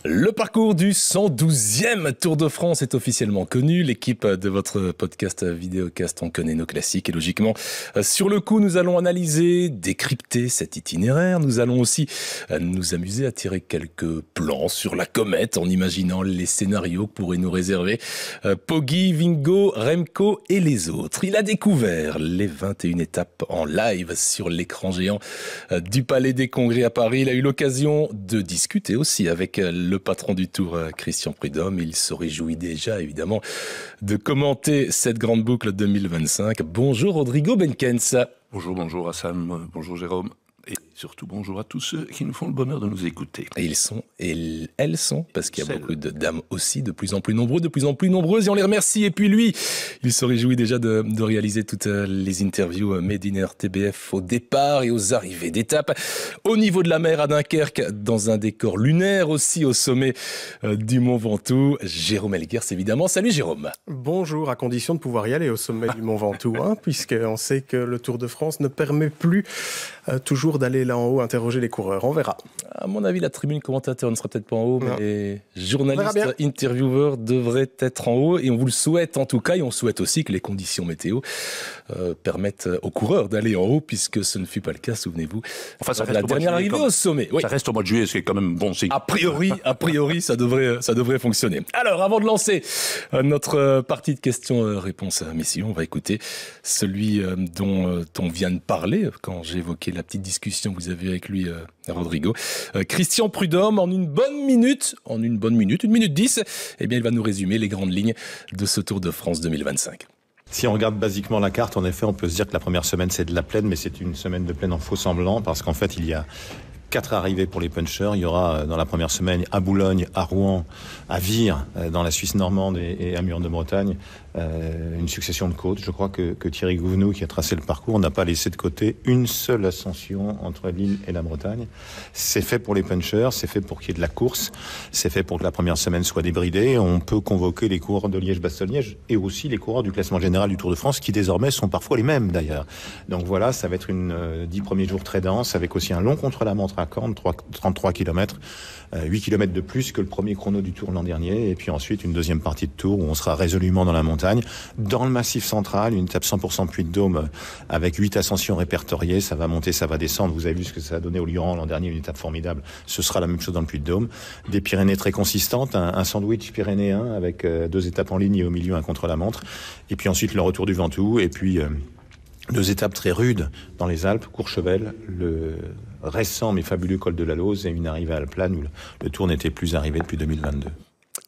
Le parcours du 112e Tour de France est officiellement connu. L'équipe de votre podcast Vidéocast en connaît nos classiques et logiquement, sur le coup, nous allons analyser, décrypter cet itinéraire. Nous allons aussi nous amuser à tirer quelques plans sur la comète en imaginant les scénarios que pourraient nous réserver Poggi, Vingegaard, Remco et les autres. Il a découvert les 21 étapes en live sur l'écran géant du Palais des Congrès à Paris. Il a eu l'occasion de discuter aussi avec le patron du Tour, Christian Prudhomme. Il se réjouit déjà, évidemment, de commenter cette grande boucle 2025. Bonjour Rodrigo Benkens. Bonjour Hassan, bonjour Jérôme. Et surtout bonjour à tous ceux qui nous font le bonheur de nous écouter. Et ils sont, et elles sont, parce qu'il y a beaucoup de dames aussi, de plus en plus nombreux, de plus en plus nombreuses, et on les remercie. Et puis lui, il se réjouit déjà de réaliser toutes les interviews Made in RTBF au départ et aux arrivées d'étapes. Au niveau de la mer à Dunkerque, dans un décor lunaire aussi au sommet du Mont Ventoux, Jérôme Elguers évidemment. Salut Jérôme. Bonjour, à condition de pouvoir y aller au sommet du Mont Ventoux, puisqu'on sait que le Tour de France ne permet plus toujours d'aller là en haut interroger les coureurs. On verra. À mon avis, la tribune commentateur ne sera peut-être pas en haut, mais les journalistes, intervieweurs devraient être en haut. Et on vous le souhaite en tout cas. Et on souhaite aussi que les conditions météo permettent aux coureurs d'aller en haut, puisque ce ne fut pas le cas, souvenez-vous. Enfin, ça reste la dernière arrivée au sommet. Oui. Ça reste au mois de juillet, c'est quand même bon signe. A priori, ça devrait fonctionner. Alors, avant de lancer notre partie de questions-réponses, messieurs, on va écouter celui dont on vient de parler quand j'ai évoqué la petite discussion que vous avez avec lui, Rodrigo. Christian Prudhomme, en une bonne minute, 1 minute 10, eh bien, il va nous résumer les grandes lignes de ce Tour de France 2025. Si on regarde basiquement la carte, en effet, on peut se dire que la première semaine, c'est de la plaine, mais c'est une semaine de plaine en faux semblant, parce qu'en fait, il y a 4 arrivées pour les punchers. Il y aura dans la première semaine à Boulogne, à Rouen, à Vire, dans la Suisse normande et à Mur de Bretagne, une succession de côtes. Je crois que Thierry Gouvenou, qui a tracé le parcours, n'a pas laissé de côté une seule ascension entre l'île et la Bretagne. C'est fait pour les punchers, c'est fait pour qu'il y ait de la course, c'est fait pour que la première semaine soit débridée. On peut convoquer les coureurs de Liège-Bastogne-Liège et aussi les coureurs du classement général du Tour de France, qui désormais sont parfois les mêmes d'ailleurs. Donc voilà, ça va être une 10 premiers jours très dense, avec aussi un long contre-la-montre à Caen, 33 km, 8 km de plus que le premier chrono du Tour l'an dernier, et puis ensuite une deuxième partie de Tour où on sera résolument dans la montagne, dans le Massif central, une étape 100% Puy-de-Dôme avec 8 ascensions répertoriées. Ça va monter, ça va descendre. Vous avez vu ce que ça a donné au Lioran l'an dernier, une étape formidable. Ce sera la même chose dans le Puy-de-Dôme. Des Pyrénées très consistantes, un sandwich pyrénéen avec 2 étapes en ligne et au milieu un contre-la-montre, et puis ensuite le retour du Ventoux, et puis 2 étapes très rudes dans les Alpes, Courchevel, le récent mais fabuleux col de la Lose, et une arrivée à Alplane où le Tour n'était plus arrivé depuis 2022.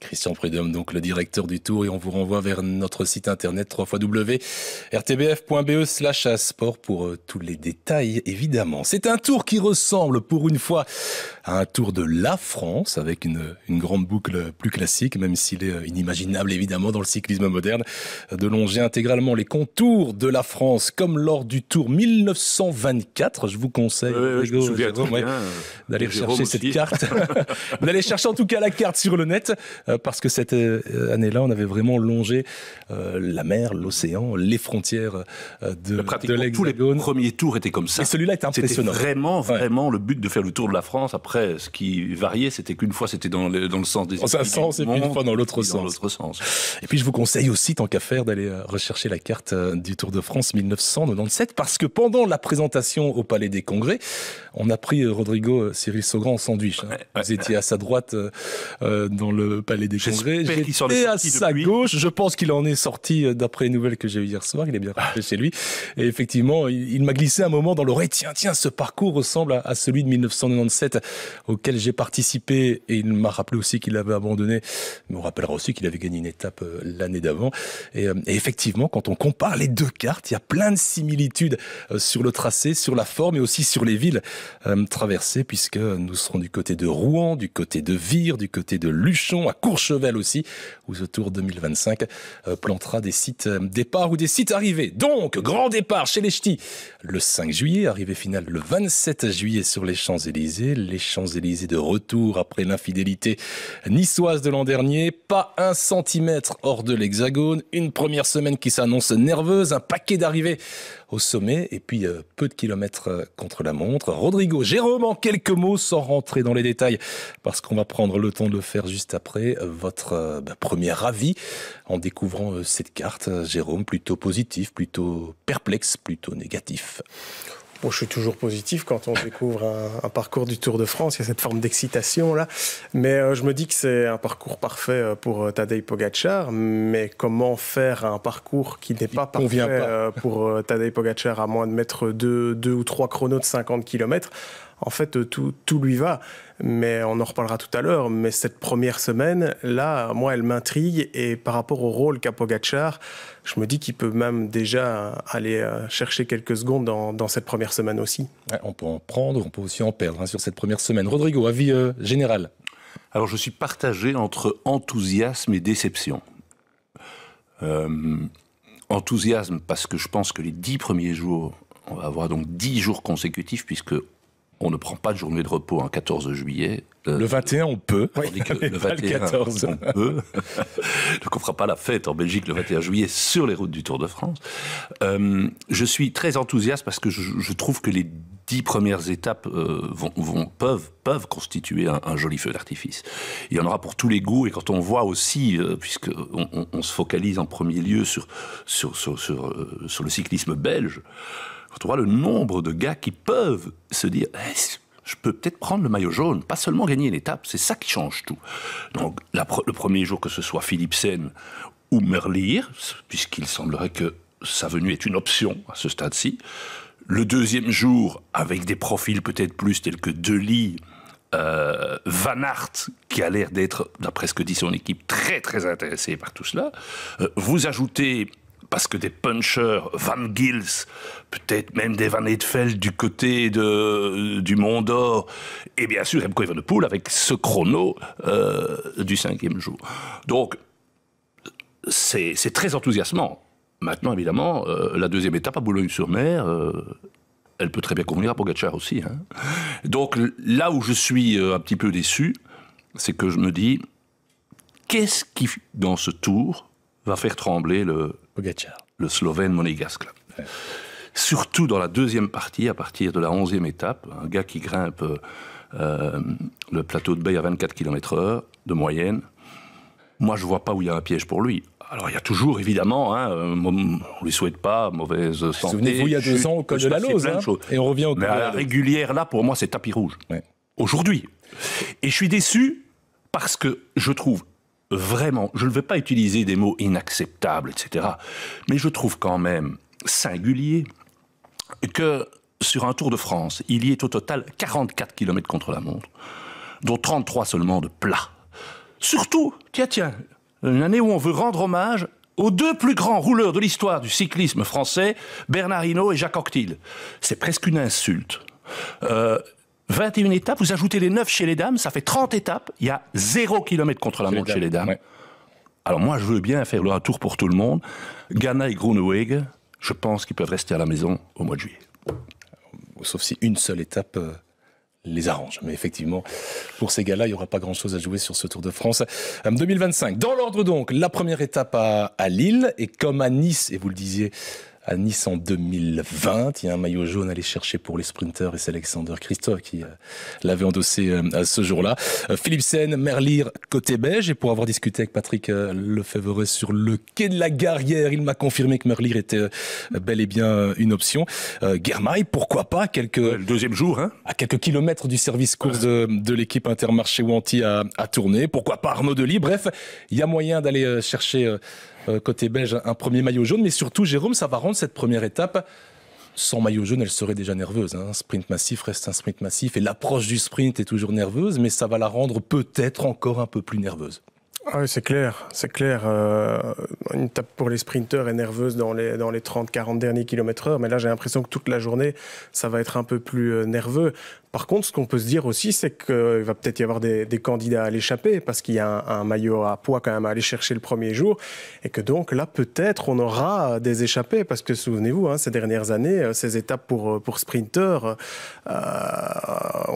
Christian Prudhomme, donc le directeur du Tour, et on vous renvoie vers notre site internet www.rtbf.be/sport pour tous les détails, évidemment. C'est un Tour qui ressemble pour une fois à un Tour de la France, avec une grande boucle plus classique, même s'il est inimaginable, évidemment, dans le cyclisme moderne, de longer intégralement les contours de la France, comme lors du Tour 1924. Je vous conseille, je me souviens d'aller chercher cette carte, d'aller chercher en tout cas la carte sur le net, parce que cette année-là, on avait vraiment longé la mer, l'océan, les frontières de l'Hexagone. Tous les premiers tours étaient comme ça. Et celui-là était impressionnant. C'était vraiment le but de faire le Tour de la France. Après, ce qui variait, c'était qu'une fois, c'était dans le sens des... Dans un sens, et puis une fois dans l'autre sens. Et puis, je vous conseille aussi, tant qu'à faire, d'aller rechercher la carte du Tour de France 1997, parce que pendant la présentation au Palais des Congrès, on a pris Rodrigo Cyril Saugrand en sandwich. Vous étiez à sa droite dans le Palais des Congrès. J'étais à sa gauche. Je pense qu'il en est sorti, d'après les nouvelles que j'ai eues hier soir. Il est bien rentré chez lui. Et effectivement, il m'a glissé un moment dans l'oreille. Tiens, ce parcours ressemble à celui de 1997 auquel j'ai participé. Et il m'a rappelé aussi qu'il avait abandonné. Mais on rappellera aussi qu'il avait gagné une étape l'année d'avant. Et effectivement, quand on compare les 2 cartes, il y a plein de similitudes sur le tracé, sur la forme et aussi sur les villes traversées, puisque nous serons du côté de Rouen, du côté de Vire, du côté de Luchon, à Courchevel aussi, où ce Tour 2025 plantera des sites départ ou des sites arrivés. Donc, grand départ chez les Ch'tis le 5 juillet, arrivée finale le 27 juillet sur les Champs-Élysées. Les Champs-Élysées de retour après l'infidélité niçoise de l'an dernier. Pas 1 centimètre hors de l'Hexagone. Une première semaine qui s'annonce nerveuse. Un paquet d'arrivées au sommet, et puis peu de kilomètres contre la montre. Rodrigo, Jérôme, en quelques mots, sans rentrer dans les détails, parce qu'on va prendre le temps de le faire juste après, votre premier avis en découvrant cette carte. Jérôme, plutôt positif, plutôt perplexe, plutôt négatif? Bon, je suis toujours positif quand on découvre un parcours du Tour de France. Il y a cette forme d'excitation là. Mais je me dis que c'est un parcours parfait pour Tadej Pogačar. Mais comment faire un parcours qui n'est pas parfait pour Tadej Pogačar, à moins de mettre deux ou trois chronos de 50 km? En fait, tout lui va. Mais on en reparlera tout à l'heure. Mais cette première semaine, là, moi, elle m'intrigue. Et par rapport au rôle qu'a Pogačar, je me dis qu'il peut même déjà aller chercher quelques secondes dans cette première semaine aussi. Ouais, on peut en prendre, on peut aussi en perdre sur cette première semaine. Rodrigo, avis général? Alors, je suis partagé entre enthousiasme et déception. Enthousiasme parce que je pense que les 10 premiers jours, on va avoir donc 10 jours consécutifs, puisque on ne prend pas de journée de repos en 14 juillet. Le 21, on peut. Le 21, 14. On peut. Donc, on ne fera pas la fête en Belgique le 21 juillet sur les routes du Tour de France. Je suis très enthousiaste parce que je trouve que les 10 premières étapes peuvent constituer un joli feu d'artifice. Il y en aura pour tous les goûts, et quand on voit aussi, puisqu'on se focalise en premier lieu sur le cyclisme belge, quand on voit le nombre de gars qui peuvent se dire je peux peut-être prendre le maillot jaune, pas seulement gagner une étape, c'est ça qui change tout. Donc le premier jour, que ce soit Philipsen ou Merlier, puisqu'il semblerait que sa venue est une option à ce stade-ci. Le deuxième jour, avec des profils peut-être plus tels que Dely, Van Aert, qui a l'air d'être, d'après ce que dit son équipe, très très intéressé par tout cela. Vous ajoutez, parce que des punchers, Van Gils, peut-être même des Van Eetveld du côté du Mont d'Or, et bien sûr Remco Evenepoel avec ce chrono du 5e jour. Donc, c'est très enthousiasmant. Maintenant, évidemment, la deuxième étape à Boulogne-sur-Mer, elle peut très bien convenir à Pogačar aussi. Hein. Donc, là où je suis un petit peu déçu, c'est que je me dis, qu'est-ce qui, dans ce tour, va faire trembler le Slovène monégasque. Ouais. Surtout dans la deuxième partie, à partir de la 11e étape, un gars qui grimpe le plateau de Bay à 24 km/h de moyenne. Moi, je ne vois pas où il y a un piège pour lui. Alors, il y a toujours, évidemment, on ne lui souhaite pas mauvaise santé. Souvenez-vous, il y a 2 ans, au col de la Lose, et on revient au col de la Lose. Mais à la régulière, là, pour moi, c'est tapis rouge. Ouais. Aujourd'hui. Et je suis déçu parce que je trouve vraiment, je ne vais pas utiliser des mots inacceptables, etc., mais je trouve quand même singulier que sur un Tour de France, il y ait au total 44 km contre la montre, dont 33 seulement de plat. Surtout, tiens, une année où on veut rendre hommage aux 2 plus grands rouleurs de l'histoire du cyclisme français, Bernard Hinault et Jacques Anquetil. C'est presque une insulte. 21 étapes, vous ajoutez les 9 chez les dames, ça fait 30 étapes, il y a 0 km contre la montre chez les dames. Ouais. Alors moi, je veux bien faire un tour pour tout le monde. Ghana et Groenewegen, je pense qu'ils peuvent rester à la maison au mois de juillet. Sauf si une seule étape les arrange. Mais effectivement, pour ces gars-là, il n'y aura pas grand-chose à jouer sur ce Tour de France 2025. Dans l'ordre donc, la première étape à Lille, et comme à Nice, et vous le disiez, à Nice en 2020. Il y a un maillot jaune à aller chercher pour les sprinteurs, et c'est Alexander Kristoff qui l'avait endossé ce jour-là. Philipsen, Merlier, côté belge. Et pour avoir discuté avec Patrick Lefebvre sur le quai de la gare hier, il m'a confirmé que Merlier était bel et bien une option. Girmay, pourquoi pas, le deuxième jour, à quelques kilomètres du service course de l'équipe Intermarché Wanty à tourner. Pourquoi pas Arnaud Dely. Bref, il y a moyen d'aller chercher côté belge un premier maillot jaune, mais surtout Jérôme, ça va rendre cette première étape, sans maillot jaune elle serait déjà nerveuse, un sprint massif reste un sprint massif, et l'approche du sprint est toujours nerveuse, mais ça va la rendre peut-être encore un peu plus nerveuse. Ah oui, c'est clair. Une étape pour les sprinteurs est nerveuse dans les 30-40 derniers km/h, mais là j'ai l'impression que toute la journée ça va être un peu plus nerveux. Par contre, ce qu'on peut se dire aussi, c'est qu'il va peut-être y avoir des candidats à l'échappée, parce qu'il y a un maillot à poids quand même à aller chercher le premier jour, et que donc là, peut-être, on aura des échappées, parce que souvenez-vous, ces dernières années, ces étapes pour sprinteurs,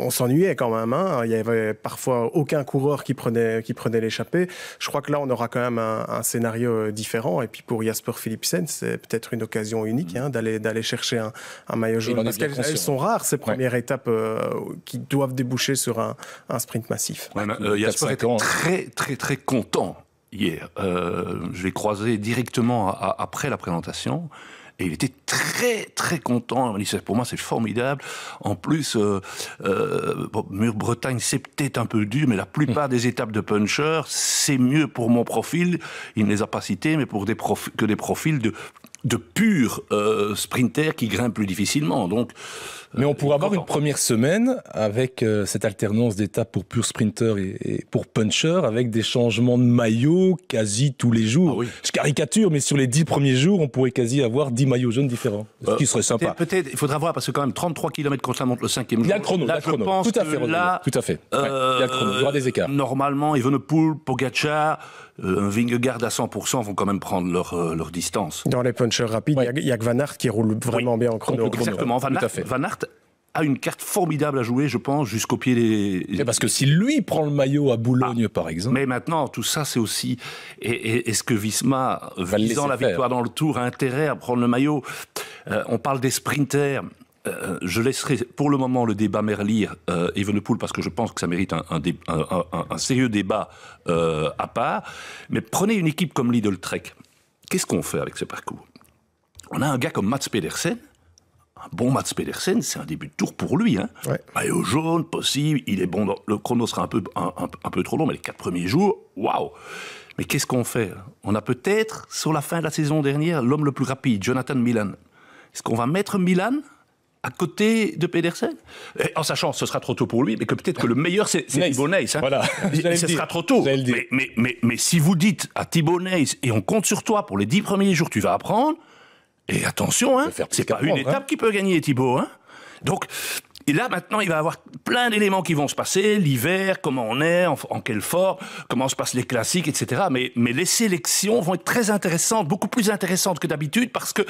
on s'ennuyait quand même. Hein. Il y avait parfois aucun coureur qui prenait l'échappée. Je crois que là, on aura quand même un scénario différent. Et puis pour Jasper Philipsen, c'est peut-être une occasion unique d'aller chercher un maillot jaune. Parce qu'elles sont rares, ces premières étapes qui doivent déboucher sur un sprint massif. Jasper était très, très, très content hier. Je l'ai croisé directement après la présentation. Et il était très, très content. Il m'a dit, pour moi, c'est formidable. En plus, Mur-Bretagne, c'est peut-être un peu dur, mais la plupart des étapes de puncher, c'est mieux pour mon profil. Il ne les a pas cités, mais pour des profils de purs sprinters qui grimpent plus difficilement. Donc, mais on pourrait avoir une première semaine avec cette alternance d'étapes pour purs sprinters et pour punchers, avec des changements de maillot quasi tous les jours. Ah oui. Je caricature, mais sur les 10 premiers jours, on pourrait quasi avoir 10 maillots jaunes différents. Ce qui serait sympa. Peut-être, il faudra voir, parce que quand même 33 km contre la montre le 5e jour. Il y a le chrono. Là, je pense tout à fait, là, tout à fait. Il y a le chrono. Il y aura des écarts. Normalement, Evenepoel, Pogacar, Vingegaard à 100% vont quand même prendre leur distance. Dans les punchers rapides, il y a que Van Aert qui roule vraiment bien en chrono. Exactement. Van Aert a une carte formidable à jouer, je pense, jusqu'au pied des... Parce que si lui prend le maillot à Boulogne, par exemple... Mais maintenant, tout ça, c'est aussi... Est-ce que Visma, visant la victoire dans le Tour, a intérêt à prendre le maillot? On parle des sprinters. Je laisserai pour le moment le débat Merlier Evenepoel parce que je pense que ça mérite un sérieux débat à part. Mais prenez une équipe comme Lidl Trek. Qu'est-ce qu'on fait avec ce parcours? On a un gars comme Mats Pedersen. Un bon Mats Pedersen, c'est un début de tour pour lui. Hein. Ouais. Maillot jaune, possible, il est bon. Le chrono sera un peu trop long, mais les 4 premiers jours, waouh! Mais qu'est-ce qu'on fait? On a peut-être, sur la fin de la saison dernière, l'homme le plus rapide, Jonathan Milan. Est-ce qu'on va mettre Milan à côté de Pedersen, en sachant que ce sera trop tôt pour lui, mais que peut-être que le meilleur c'est Thibaut Nys. Hein. Voilà. Ce sera trop tôt. Mais si vous dites à Thibaut Nys, et on compte sur toi pour les 10 premiers jours, tu vas apprendre, et attention, hein, c'est pas une étape qui peut gagner Thibaut. Hein. Donc, et là, maintenant, il va y avoir plein d'éléments qui vont se passer, l'hiver, comment on est, en quelle forme, comment se passent les classiques, etc. Mais les sélections vont être très intéressantes, beaucoup plus intéressantes que d'habitude, parce que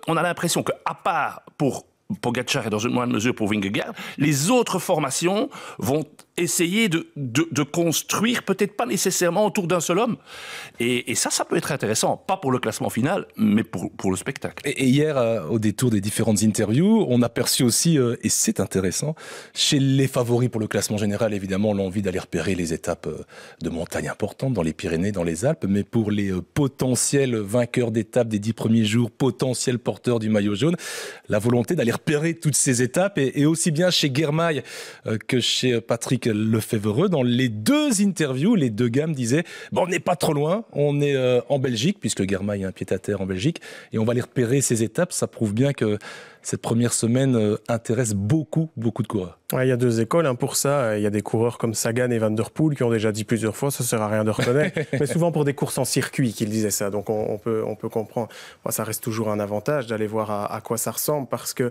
on a l'impression qu'à part pour Pogacar et dans une moindre mesure pour Vingegaard, les autres formations vont essayer de construire, peut-être pas nécessairement autour d'un seul homme. Et ça peut être intéressant, pas pour le classement final, mais pour le spectacle. Et hier, au détour des différentes interviews, on a perçu aussi, et c'est intéressant, chez les favoris pour le classement général, évidemment, l'envie d'aller repérer les étapes de montagne importantes dans les Pyrénées, dans les Alpes, mais pour les potentiels vainqueurs d'étapes des 10 premiers jours, potentiels porteurs du maillot jaune, la volonté d'aller repérer toutes ces étapes, et aussi bien chez Guermail que chez Patrick Lefevereux, dans les deux interviews, les deux gammes disaient on n'est pas trop loin, on est en Belgique, puisque Guermail a un pied-à-terre en Belgique, et on va aller repérer ces étapes. Ça prouve bien que cette première semaine intéresse beaucoup de coureurs. Ouais, il y a deux écoles pour ça. Il y a des coureurs comme Sagan et Van Der Poel qui ont déjà dit plusieurs fois, ça ne sert à rien de reconnaître, mais souvent pour des courses en circuit qu'ils disaient ça. Donc on peut comprendre. Moi, ça reste toujours un avantage d'aller voir à quoi ça ressemble, parce que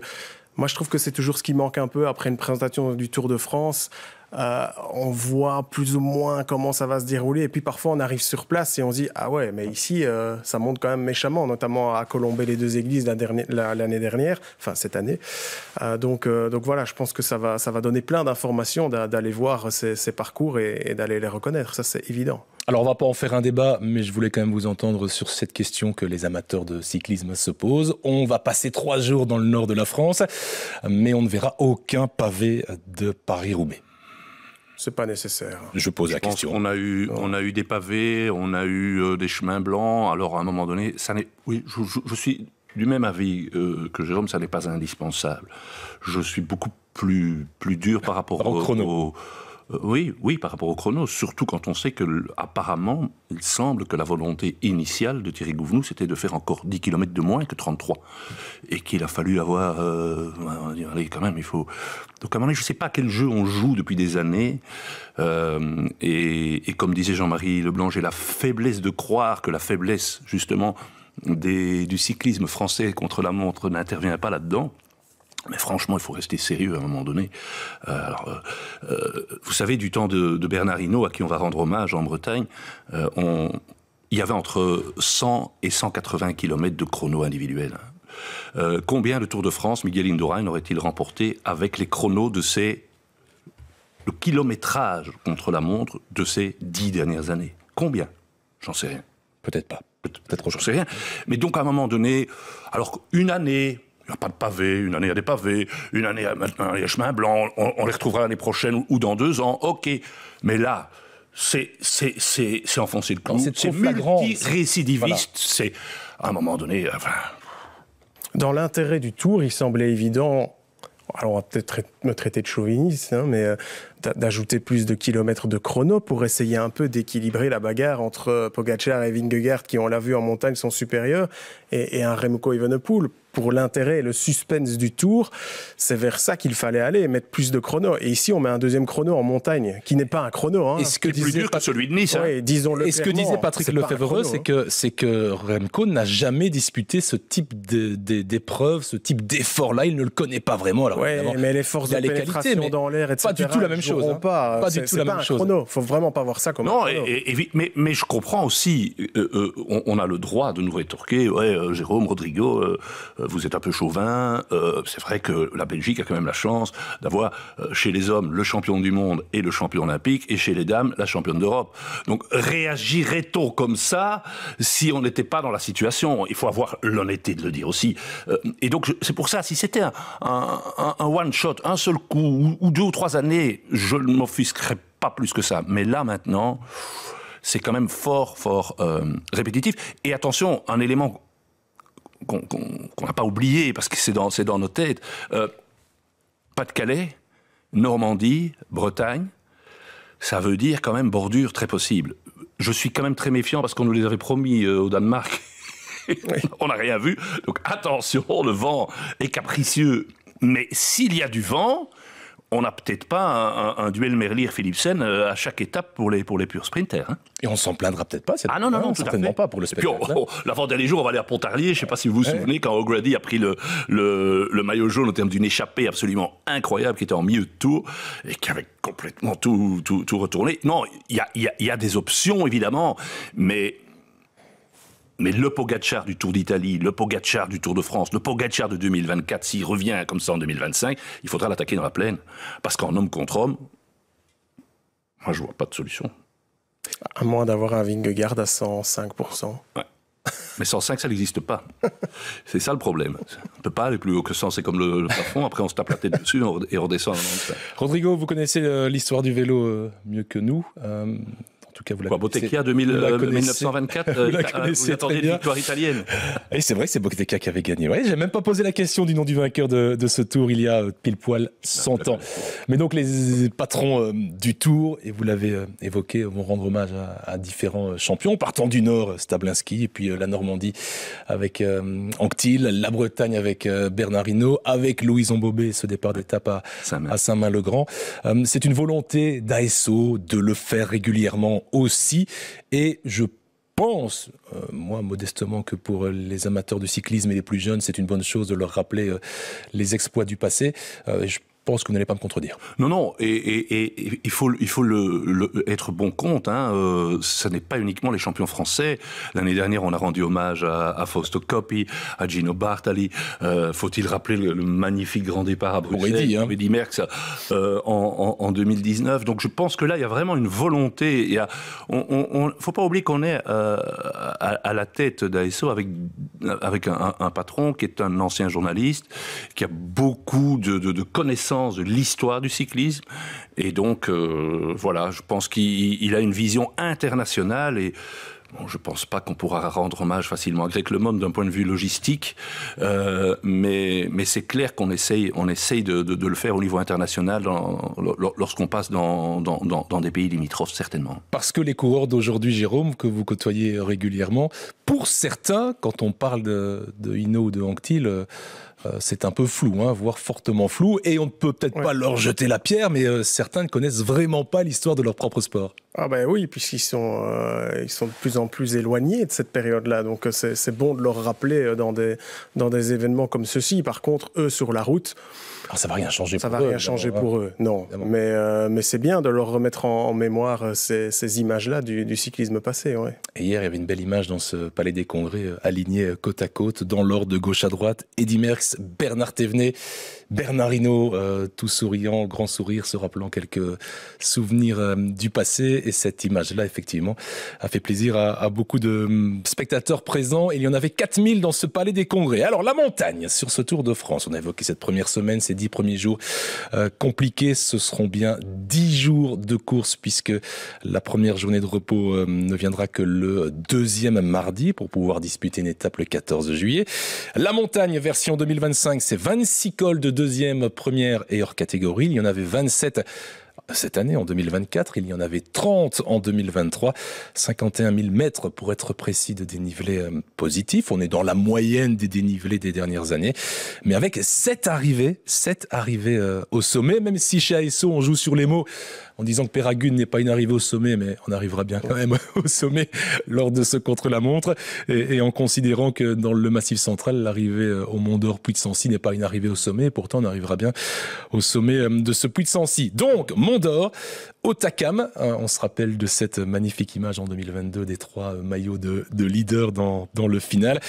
moi, je trouve que c'est toujours ce qui manque un peu après une présentation du Tour de France. On voit plus ou moins comment ça va se dérouler, et puis parfois on arrive sur place et on se dit ah ouais, mais ici ça monte quand même méchamment, notamment à Colombey-les-Deux-Églises l'année dernière, enfin cette année. Donc voilà, je pense que ça va donner plein d'informations d'aller voir ces parcours et d'aller les reconnaître, ça c'est évident. Alors on va pas en faire un débat, mais je voulais quand même vous entendre sur cette question que les amateurs de cyclisme se posent. On va passer 3 jours dans le nord de la France, mais on ne verra aucun pavé de Paris-Roubaix. C'est pas nécessaire. Je pose la question. On a eu des pavés, on a eu des chemins blancs. Alors à un moment donné, ça n'est. Oui, je suis du même avis que Jérôme. Ça n'est pas indispensable. Je suis beaucoup plus dur par rapport au chrono. Oui, par rapport au chrono, surtout quand on sait que, apparemment, il semble que la volonté initiale de Thierry Gouvenou, c'était de faire encore 10 km de moins que 33. Et qu'il a fallu avoir... allez, quand même, il faut... Donc, à un moment donné, je ne sais pas quel jeu on joue depuis des années. Et comme disait Jean-Marie Leblanc, j'ai la faiblesse de croire que la faiblesse, justement, du cyclisme français contre la montre n'intervient pas là-dedans. Mais franchement, il faut rester sérieux à un moment donné. Vous savez, du temps de Bernard Hinault, à qui on va rendre hommage en Bretagne, il y avait entre 100 et 180 km de chrono individuels. Combien de Tours de France Miguel Indurain aurait-il remporté avec les chronos de ces le kilométrage contre la montre de ces 10 dernières années. Combien? J'en sais rien. Peut-être pas. Peut-être j'en sais rien. Mais donc, à un moment donné, alors une année, il n'y a pas de pavés, une année il y a des pavés, une année maintenant il y a chemin blanc, on les retrouvera l'année prochaine ou dans 2 ans, ok. Mais là, c'est enfoncer le clou, c'est multirécidiviste, voilà. C'est, à un moment donné... Enfin... Dans l'intérêt du Tour, il semblait évident... Alors, on va peut-être me traiter de chauviniste, hein, mais d'ajouter plus de kilomètres de chrono pour essayer un peu d'équilibrer la bagarre entre Pogačar et Vingegaard, qui, on l'a vu en montagne, sont supérieurs, et un Remco Evenepoel. Pour l'intérêt et le suspense du Tour, c'est vers ça qu'il fallait aller, mettre plus de chrono. Et ici, on met un deuxième chrono en montagne, qui n'est pas un chrono. Hein. Et ce qui est plus dur que celui de Nice. Ouais, disons-le. Et ce que disait Patrick Lefèvre, c'est que Remco n'a jamais disputé ce type d'épreuve, ce type d'effort-là. Il ne le connaît pas vraiment. Oui, mais les forces de pénétration dans l'air, etc. Pas du tout la même chose. Hein. Pas du tout la même chose. Il ne faut vraiment pas voir ça comme un chrono. Mais je comprends aussi, on a le droit de nous rétorquer, Jérôme, Rodrigo, vous êtes un peu chauvin, c'est vrai que la Belgique a quand même la chance d'avoir chez les hommes le champion du monde et le champion olympique, et chez les dames la championne d'Europe. Donc réagirait-on comme ça si on n'était pas dans la situation? Il faut avoir l'honnêteté de le dire aussi. Et donc c'est pour ça, si c'était un one-shot, un seul coup, ou 2 ou 3 années, je ne m'offusquerais pas plus que ça. Mais là maintenant, c'est quand même fort répétitif. Et attention, un élément qu'on n'a pas oublié, parce que c'est dans nos têtes. Pas-de-Calais, Normandie, Bretagne, ça veut dire quand même bordure très possible. Je suis quand même très méfiant, parce qu'on nous les avait promis au Danemark. On n'a rien vu. Donc attention, le vent est capricieux. Mais s'il y a du vent, on n'a peut-être pas un duel Merlier-Philipsen à chaque étape pour les purs sprinters. Hein. Et on s'en plaindra peut-être pas. Non, certainement pas pour le spectacle. Puis l'avant-dernier jour, on va aller à Pontarlier. Je ne sais pas si vous vous souvenez, quand O'Grady a pris le maillot jaune au terme d'une échappée absolument incroyable, qui était en milieu de tour, et qui avait complètement tout retourné. Non, il y a des options, évidemment, mais le Pogačar du Tour d'Italie, le Pogačar du Tour de France, le Pogačar de 2024, s'il revient comme ça en 2025, il faudra l'attaquer dans la plaine. Parce qu'en homme contre homme, moi je vois pas de solution. À moins d'avoir un Vingegaard à 105%. Ouais. Mais 105, ça n'existe pas. C'est ça le problème. On ne peut pas aller plus haut que 100, c'est comme le plafond, après on se tape la tête dessus et on redescend à 95. Rodrigo, vous connaissez l'histoire du vélo mieux que nous. En tout cas, vous la connaissez. Bottecchia 1924, vous attendez une victoire italienne. Et c'est vrai que c'est Bottecchia qui avait gagné. Ouais, j'ai même pas posé la question du nom du vainqueur de ce Tour il y a pile poil 100 ans. Mais donc les patrons du Tour, et vous l'avez évoqué, vont rendre hommage à différents champions, partant du Nord, Stablinski, et puis la Normandie avec Anquetil, la Bretagne avec Bernard Hinault, avec Louis Ombobé, ce départ d'étape à Saint-Main-le-Grand. C'est une volonté d'ASO de le faire régulièrement aussi, et je pense, moi modestement, que pour les amateurs de cyclisme et les plus jeunes, c'est une bonne chose de leur rappeler les exploits du passé. Je pense que vous n'allez pas me contredire. Non, et il faut être bon compte. Ce n'est pas uniquement les champions français. L'année dernière, on a rendu hommage à Fausto Coppi, à Gino Bartali. Faut-il rappeler le magnifique grand départ à Bruxelles, Eddy Merckx, en 2019. Donc je pense que là, il y a vraiment une volonté. Il faut pas oublier qu'on est à la tête d'ASO avec un patron qui est un ancien journaliste, qui a beaucoup de connaissances de l'histoire du cyclisme, et donc voilà, je pense qu'il a une vision internationale, et bon, je pense pas qu'on pourra rendre hommage facilement à Greg LeMond d'un point de vue logistique, mais c'est clair qu'on essaye de le faire au niveau international lorsqu'on passe dans des pays limitrophes, certainement. Parce que les coureurs d'aujourd'hui, Jérôme, que vous côtoyez régulièrement, pour certains, quand on parle de Hinault ou de Anquetil, c'est un peu flou, voire fortement flou, et on ne peut peut-être pas leur jeter la pierre, mais certains ne connaissent vraiment pas l'histoire de leur propre sport. Ah ben oui, puisqu'ils sont de plus en plus éloignés de cette période-là, donc c'est bon de leur rappeler dans des événements comme ceux-ci. Par contre, eux, sur la route... ça va rien changer pour eux. Ça va rien changer pour eux, non. Mais c'est bien de leur remettre en mémoire ces images-là du cyclisme passé. Ouais. Et hier, il y avait une belle image dans ce Palais des Congrès, aligné côte à côte, dans l'ordre de gauche à droite, Eddy Merckx course. Bernard Thévenet, Bernard Hinault, tout souriant, grand sourire, se rappelant quelques souvenirs du passé. Et cette image-là, effectivement, a fait plaisir à beaucoup de spectateurs présents. Il y en avait 4000 dans ce palais des Congrès. Alors, la montagne sur ce Tour de France. On a évoqué cette première semaine, ces 10 premiers jours compliqués. Ce seront bien 10 jours de course, puisque la première journée de repos ne viendra que le 2e mardi pour pouvoir disputer une étape le 14 juillet. La montagne version 2025, c'est 26 cols de 2e, première et hors catégorie. Il y en avait 27 cette année, en 2024, il y en avait 30 en 2023, 51 000 mètres pour être précis de dénivelé positif. On est dans la moyenne des dénivelés des dernières années, mais avec 7 arrivées au sommet, même si chez ASO on joue sur les mots en disant que Péragude n'est pas une arrivée au sommet, mais on arrivera bien quand même au sommet lors de ce contre-la-montre, et en considérant que dans le Massif central, l'arrivée au Mont d'Or Puy-de-Sancy n'est pas une arrivée au sommet, et pourtant on arrivera bien au sommet de ce Puy-de-Sancy. Donc, Mont d'Or, Hautacam, on se rappelle de cette magnifique image en 2022 des 3 maillots de leader dans le final.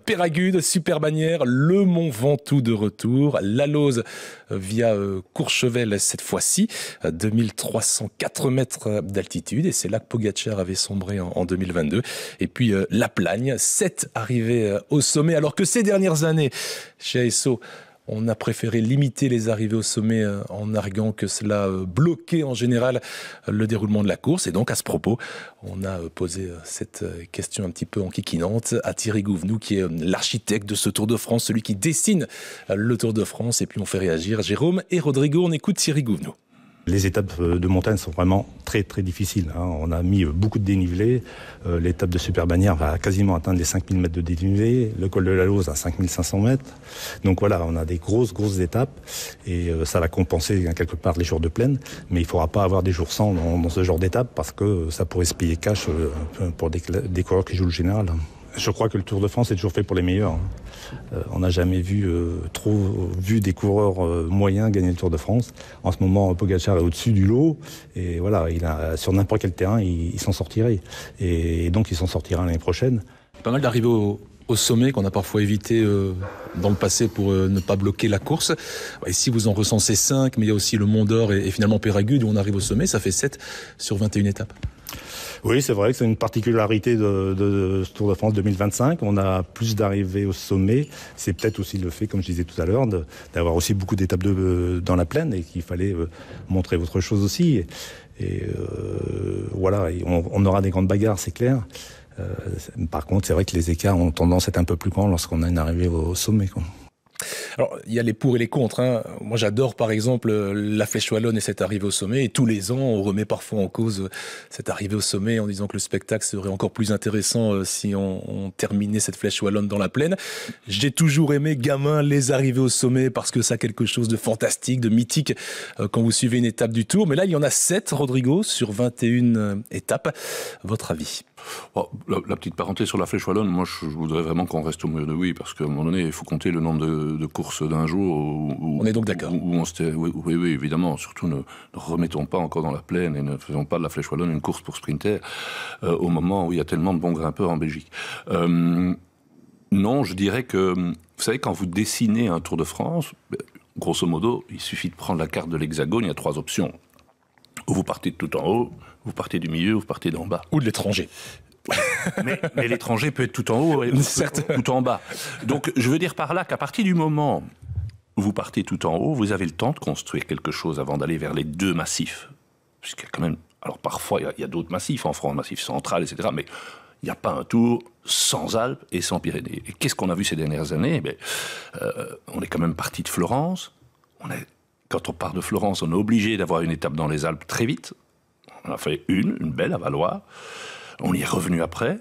Péragude, Super Bannière, le Mont Ventoux de retour, la Lose via Courchevel cette fois-ci, 2304 mètres d'altitude, et c'est là que Pogačar avait sombré en 2022. Et puis la Plagne, 7 arrivées au sommet, alors que ces dernières années, chez ASO, on a préféré limiter les arrivées au sommet en arguant que cela bloquait en général le déroulement de la course. Et donc, à ce propos, on a posé cette question un petit peu enquiquinante à Thierry Gouvenou, qui est l'architecte de ce Tour de France, celui qui dessine le Tour de France. Et puis, on fait réagir Jérôme et Rodrigo. On écoute Thierry Gouvenou. Les étapes de montagne sont vraiment très très difficiles. On a mis beaucoup de dénivelé. L'étape de Super Bannière va quasiment atteindre les 5000 mètres de dénivelé. Le col de la Lose à 5500 mètres. Donc voilà, on a des grosses étapes et ça va compenser quelque part les jours de plaine. Mais il ne faudra pas avoir des jours sans dans ce genre d'étape parce que ça pourrait se payer cash pour des coureurs qui jouent le général. Je crois que le Tour de France est toujours fait pour les meilleurs. On n'a jamais vu des coureurs moyens gagner le Tour de France. En ce moment, Pogačar est au-dessus du lot. Et voilà, sur n'importe quel terrain, il s'en sortirait. Et donc, il s'en sortira l'année prochaine. Pas mal d'arrivées au sommet qu'on a parfois évité dans le passé pour ne pas bloquer la course. Ici, vous en recensez 5, mais il y a aussi le Mont d'Or et finalement Péragude où on arrive au sommet. Ça fait 7 sur 21 étapes. Oui, c'est vrai que c'est une particularité de ce Tour de France 2025. On a plus d'arrivées au sommet. C'est peut-être aussi le fait, comme je disais tout à l'heure, d'avoir aussi beaucoup d'étapes dans la plaine et qu'il fallait montrer autre chose aussi. Voilà, on aura des grandes bagarres, c'est clair. Par contre, c'est vrai que les écarts ont tendance à être un peu plus grands lorsqu'on a une arrivée au sommet, quoi. Alors, il y a les pour et les contre. Moi, j'adore, par exemple, la Flèche Wallonne et cette arrivée au sommet. Et tous les ans, on remet parfois en cause cette arrivée au sommet en disant que le spectacle serait encore plus intéressant si on terminait cette Flèche Wallonne dans la plaine. J'ai toujours aimé, gamin, les arrivées au sommet parce que ça a quelque chose de fantastique, de mythique quand vous suivez une étape du Tour. Mais là, il y en a 7, Rodrigo, sur 21 étapes. Votre avis ? La petite parenthèse sur la Flèche Wallonne, moi je voudrais vraiment qu'on reste au mur de oui, parce qu'à un moment donné, il faut compter le nombre de courses d'un jour où on est donc d'accord. Oui, évidemment. Surtout ne remettons pas encore dans la plaine et ne faisons pas de la Flèche Wallonne une course pour sprinter au moment où il y a tellement de bons grimpeurs en Belgique. Non, je dirais que, vous savez, quand vous dessinez un Tour de France, grosso modo, il suffit de prendre la carte de l'Hexagone, il y a 3 options. Ou vous partez de tout en haut, vous partez du milieu, vous partez d'en bas. Ou de l'étranger. mais l'étranger peut être tout en haut et tout en bas. Donc, je veux dire par là qu'à partir du moment où vous partez tout en haut, vous avez le temps de construire quelque chose avant d'aller vers les 2 massifs. Puisqu'il y a quand même... Alors, parfois, il y a d'autres massifs en France, massif central, etc. Mais il n'y a pas un Tour sans Alpes et sans Pyrénées. Et qu'est-ce qu'on a vu ces dernières années ? On est quand même parti de Florence. Quand on part de Florence, on est obligé d'avoir une étape dans les Alpes très vite. On a fait une belle à Valois. On y est revenu après.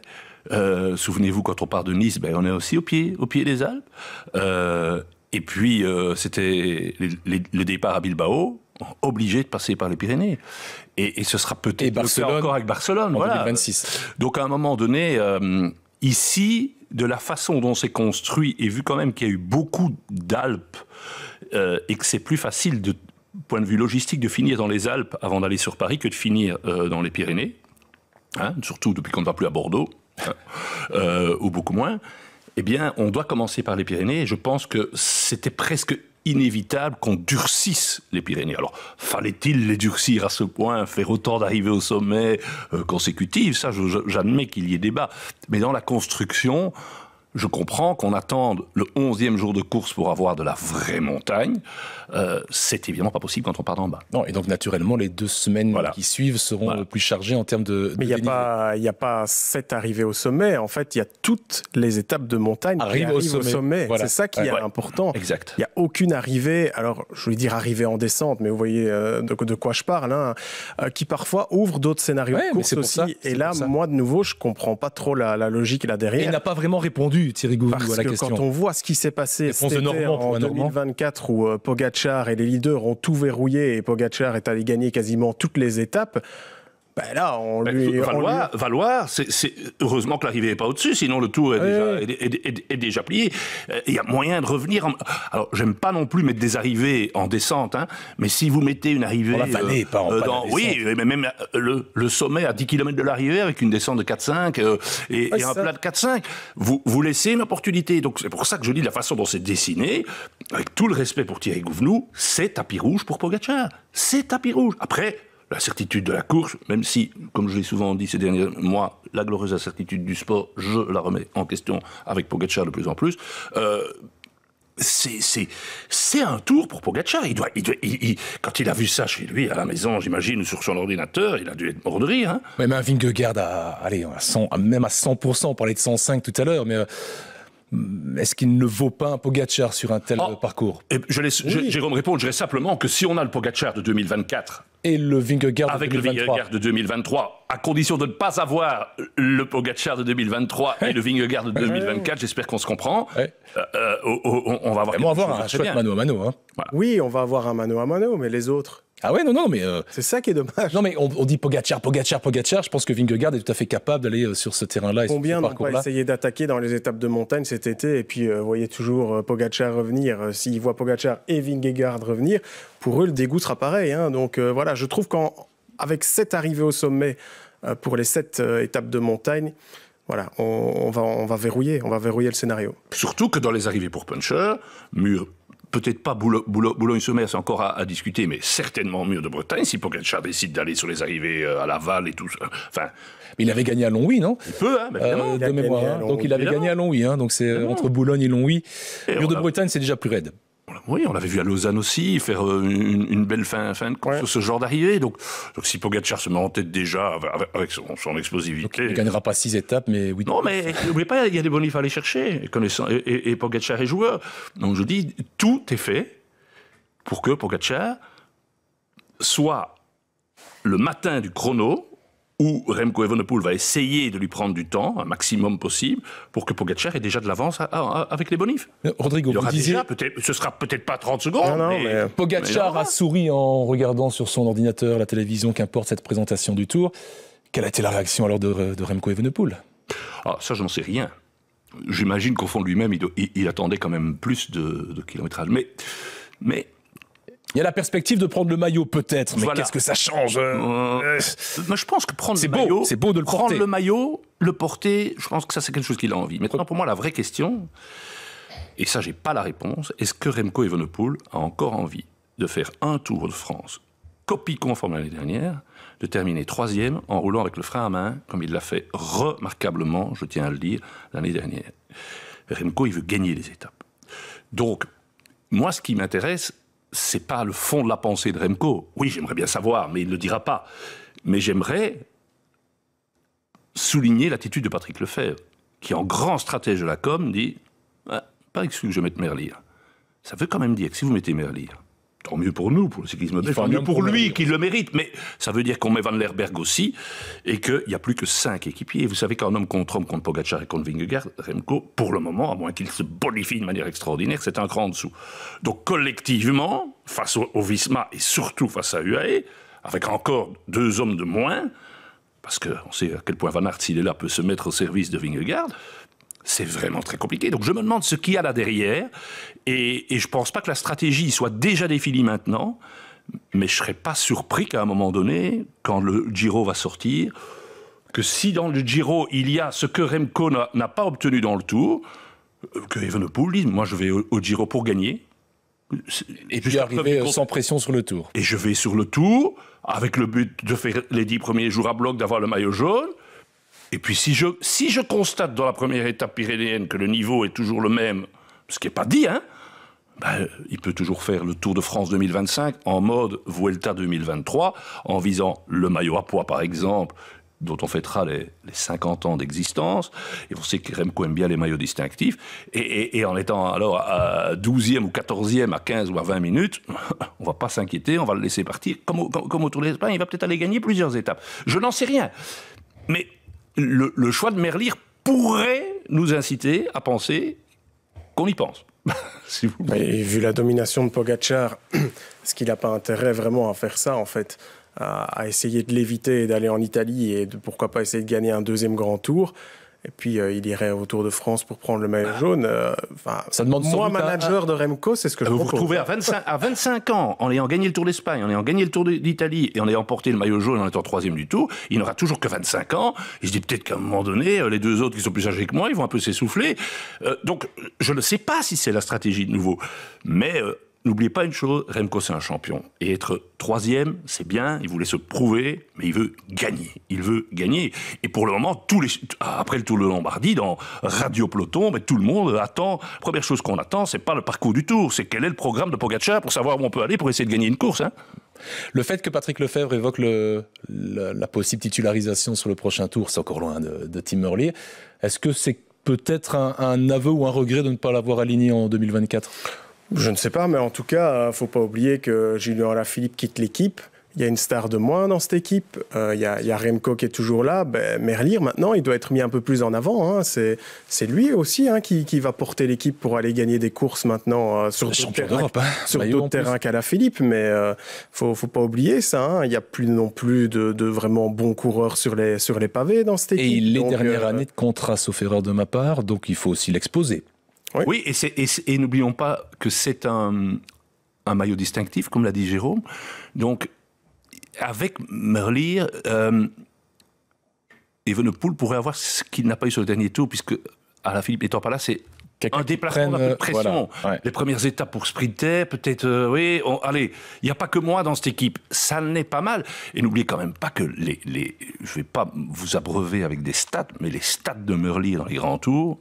Souvenez-vous, quand on part de Nice, on est aussi au pied des Alpes. Et puis, c'était le départ à Bilbao, obligé de passer par les Pyrénées. Et ce sera peut-être le cas encore avec Barcelone. En 2026. Donc, à un moment donné, ici, de la façon dont c'est construit, et vu quand même qu'il y a eu beaucoup d'Alpes, et que c'est plus facile de point de vue logistique de finir dans les Alpes avant d'aller sur Paris que de finir dans les Pyrénées, surtout depuis qu'on ne va plus à Bordeaux, ou beaucoup moins, Eh bien, on doit commencer par les Pyrénées, et je pense que c'était presque inévitable qu'on durcisse les Pyrénées. Alors, fallait-il les durcir à ce point, faire autant d'arrivées au sommet consécutives? Ça, j'admets qu'il y ait débat. Mais dans la construction, je comprends qu'on attende le 11e jour de course pour avoir de la vraie montagne. C'est évidemment pas possible quand on part d'en bas. Non, et donc naturellement, les 2 semaines qui suivent seront plus chargées en termes de Mais il n'y a pas 7 arrivées au sommet. En fait, il y a toutes les étapes de montagne qui arrivent au sommet. Voilà. C'est ça qui est important. Exact. Il n'y a aucune arrivée, alors je voulais dire arrivée en descente, mais vous voyez de quoi je parle, hein, qui parfois ouvre d'autres scénarios de course aussi. Et là, moi, de nouveau, je ne comprends pas trop la logique là derrière. Et il n'a pas vraiment répondu, Thierry Gouvenou, à la question. Parce que quand on voit ce qui s'est passé cet été en 2024 où Pogačar et les leaders ont tout verrouillé et Pogačar est allé gagner quasiment toutes les étapes, ben là, Valoir, c'est heureusement que l'arrivée n'est pas au-dessus, sinon le tour est déjà plié. Il y a moyen de revenir. Alors, j'aime pas non plus mettre des arrivées en descente, hein, mais si vous mettez une arrivée... On la vallée, pas en descente. Oui, mais même le sommet à 10 km de l'arrivée, avec une descente de 4,5 et un plat de 4,5, vous laissez une opportunité. Donc, c'est pour ça que je dis la façon dont c'est dessiné, avec tout le respect pour Thierry Gouvenou, c'est tapis rouge pour Pogačar. C'est tapis rouge. Après... la certitude de la course, même si, comme je l'ai souvent dit ces derniers mois, la glorieuse incertitude du sport, je la remets en question avec Pogačar de plus en plus. C'est un tour pour Pogačar. Quand il a vu ça chez lui à la maison, j'imagine, sur son ordinateur, il a dû être mort de rire. Hein. Ouais, mais un Vingegaard, même à 100%, on parlait de 105 tout à l'heure, mais... est-ce qu'il ne vaut pas un Pogačar sur un tel parcours? Jérôme répond, je dirais simplement que si on a le Pogačar de 2024 et le Vingegaard de 2023, avec le Vingegaard de 2023, à condition de ne pas avoir le Pogačar de 2023 et le Vingegaard de 2024, j'espère qu'on se comprend, on va avoir un chouette mano à mano. Hein. Voilà. Oui, on va avoir un mano à mano, mais les autres... Ah ouais, non, mais... c'est ça qui est dommage. Non, mais on dit Pogačar. Je pense que Vingegaard est tout à fait capable d'aller sur ce terrain-là. Combien n'ont pas essayé d'attaquer dans les étapes de montagne cet été, et puis vous voyez toujours Pogačar revenir. S'ils voient Pogačar et Vingegaard revenir, pour eux, le dégoût sera pareil. Hein. Donc voilà, je trouve qu'avec 7 arrivées au sommet pour les 7 étapes de montagne, voilà, on va verrouiller le scénario. Surtout que dans les arrivées pour Puncher, peut-être pas Boulogne-sur-Mer, c'est encore à discuter, mais certainement Mur de Bretagne, si Pogačar décide d'aller sur les arrivées à Laval et tout ça. Enfin, mais il avait gagné à Longwy, non? Il peut, hein, évidemment. De mémoire. Donc il avait gagné à Longwy, hein, donc c'est entre Boulogne et Longwy. Mur de Bretagne, c'est déjà plus raide. Oui, on l'avait vu à Lausanne aussi, faire une belle fin de course sur ce genre d'arrivée. Donc si Pogačar se met en tête déjà avec son explosivité... Donc, il ne gagnera pas 6 étapes, mais 8. Non, mais n'oubliez pas, il y a des bonifs à aller chercher, et Pogačar est joueur. Donc je dis, tout est fait pour que Pogačar soit le matin du chrono, où Remco Evenepoel va essayer de lui prendre du temps, un maximum possible, pour que Pogačar ait déjà de l'avance avec les bonifs. Rodrigo, vous disiez... ce sera peut-être pas 30 secondes, mais Pogačar a souri en regardant sur son ordinateur, la télévision, qu'importe cette présentation du Tour. Quelle a été la réaction alors de Remco Evenepoel? Ça, je n'en sais rien. J'imagine qu'au fond de lui-même, il attendait quand même plus de kilométrage. Mais il y a la perspective de prendre le maillot, peut-être, mais qu'est-ce que ça change? Moi, je pense que prendre le maillot... C'est beau de le porter. Prendre le maillot, le porter, je pense que ça, c'est quelque chose qu'il a envie. Maintenant, pour moi, la vraie question, et ça, j'ai pas la réponse, est-ce que Remco Evenepoel a encore envie de faire un Tour de France, copie conforme l'année dernière, de terminer 3e en roulant avec le frein à main, comme il l'a fait remarquablement, je tiens à le dire, l'année dernière. Remco, il veut gagner les étapes. Donc, moi, ce qui m'intéresse, c'est pas le fond de la pensée de Remco. Oui, j'aimerais bien savoir, mais il ne le dira pas. Mais j'aimerais souligner l'attitude de Patrick Lefebvre, qui, en grand stratège de la com, dit pas exclu que je mette Merlier. Ça veut quand même dire que si vous mettez Merlier, tant mieux pour nous, pour le cyclisme belge, tant mieux pour lui, qui le mérite, mais ça veut dire qu'on met Van Lerberg aussi, et qu'il n'y a plus que 5 équipiers. Et vous savez qu'un homme contre Pogačar et contre Vingegaard, Remco, pour le moment, à moins qu'il se bonifie de manière extraordinaire, c'est un cran en dessous. Donc collectivement, face au Visma, et surtout face à UAE, avec encore 2 hommes de moins, parce qu'on sait à quel point Van Aert, s'il est là, peut se mettre au service de Vingegaard, c'est vraiment très compliqué. Donc je me demande ce qu'il y a là derrière, et je ne pense pas que la stratégie soit déjà définie maintenant, mais je ne serais pas surpris qu'à un moment donné, quand le Giro va sortir, que si dans le Giro il y a ce que Remco n'a pas obtenu dans le Tour, Que Evenepoel dise, moi je vais au Giro pour gagner. Et puis arriver sans pression sur le Tour. Et je vais sur le Tour, avec le but de faire les 10 premiers jours à bloc, d'avoir le maillot jaune. Et puis si je constate dans la première étape pyrénéenne que le niveau est toujours le même, ce qui n'est pas dit, hein, il peut toujours faire le Tour de France 2025 en mode Vuelta 2023, en visant le maillot à pois par exemple, dont on fêtera les 50 ans d'existence, et on sait que Remco aime bien les maillots distinctifs, et en étant alors à 12e ou 14e à 15 ou à 20 minutes, on ne va pas s'inquiéter, on va le laisser partir. Comme au Tour d'Espagne, il va peut-être aller gagner plusieurs étapes. Je n'en sais rien. Mais le choix de Merlier pourrait nous inciter à penser qu'on y pense. Si vous... Et vu la domination de Pogačar, est-ce qu'il n'a pas intérêt vraiment à faire ça, en fait, à essayer de l'éviter et d'aller en Italie et pourquoi pas essayer de gagner un deuxième grand tour? Et puis, il irait au Tour de France pour prendre le maillot jaune. Ça demande moi, manager de Remco, c'est ce que je propose. Vous vous retrouvez à 25 ans, en ayant gagné le Tour d'Espagne, en ayant gagné le Tour d'Italie et en ayant porté le maillot jaune en étant 3e du Tour, il n'aura toujours que 25 ans. Il se dit peut-être qu'à un moment donné, les deux autres qui sont plus âgés que moi, ils vont un peu s'essouffler. Donc, je ne sais pas si c'est la stratégie de nouveau. Mais... n'oubliez pas une chose, Remco c'est un champion. Et être 3e, c'est bien, il voulait se prouver, mais il veut gagner. Il veut gagner. Et pour le moment, après le Tour de Lombardie, dans Radio Peloton, tout le monde attend. La première chose qu'on attend, c'est pas le parcours du Tour, c'est quel est le programme de Pogačar pour savoir où on peut aller pour essayer de gagner une course. Hein. Le fait que Patrick Lefebvre évoque la possible titularisation sur le prochain Tour, c'est encore loin de Tim Merlier. Est-ce que c'est peut-être un aveu ou un regret de ne pas l'avoir aligné en 2024 ? Je ne sais pas, mais en tout cas, il ne faut pas oublier que Julien Alaphilippe quitte l'équipe. Il y a une star de moins dans cette équipe. Il y a Remco qui est toujours là. Merlier, maintenant, il doit être mis un peu plus en avant. Hein. C'est lui aussi qui va porter l'équipe pour aller gagner des courses maintenant sur d'autres terrains qu'Alaphilippe. Mais faut pas oublier ça. Hein. Il n'y a plus non plus de vraiment bons coureurs sur les pavés dans cette équipe. Et il est dernière année de contrat, sauf erreur de ma part, donc il faut aussi l'exposer. Oui, et n'oublions pas que c'est un maillot distinctif, comme l'a dit Jérôme. Donc, avec Merlier, Evenepoel pourrait avoir ce qu'il n'a pas eu sur le dernier tour, puisque Alaphilippe n'étant pas là, c'est un déplacement d'un peu de pression. Voilà, ouais. Les premières étapes pour sprinter, peut-être, allez, il n'y a pas que moi dans cette équipe. Ça n'est pas mal. Et n'oubliez quand même pas que je ne vais pas vous abreuver avec des stats, mais les stats de Merlier dans les grands tours,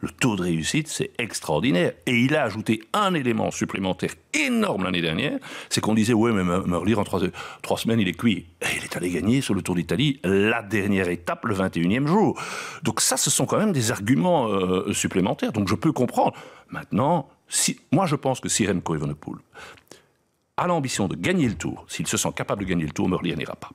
le taux de réussite, c'est extraordinaire. Et il a ajouté un élément supplémentaire énorme l'année dernière, c'est qu'on disait, ouais, mais Merlier, en 3 semaines, il est cuit. Et il est allé gagner sur le Tour d'Italie la dernière étape, le 21e jour. Donc ça, ce sont quand même des arguments supplémentaires. Donc je peux comprendre. Maintenant, moi je pense que si Remco Evenepoel a l'ambition de gagner le Tour, s'il se sent capable de gagner le Tour, Merlier n'ira pas.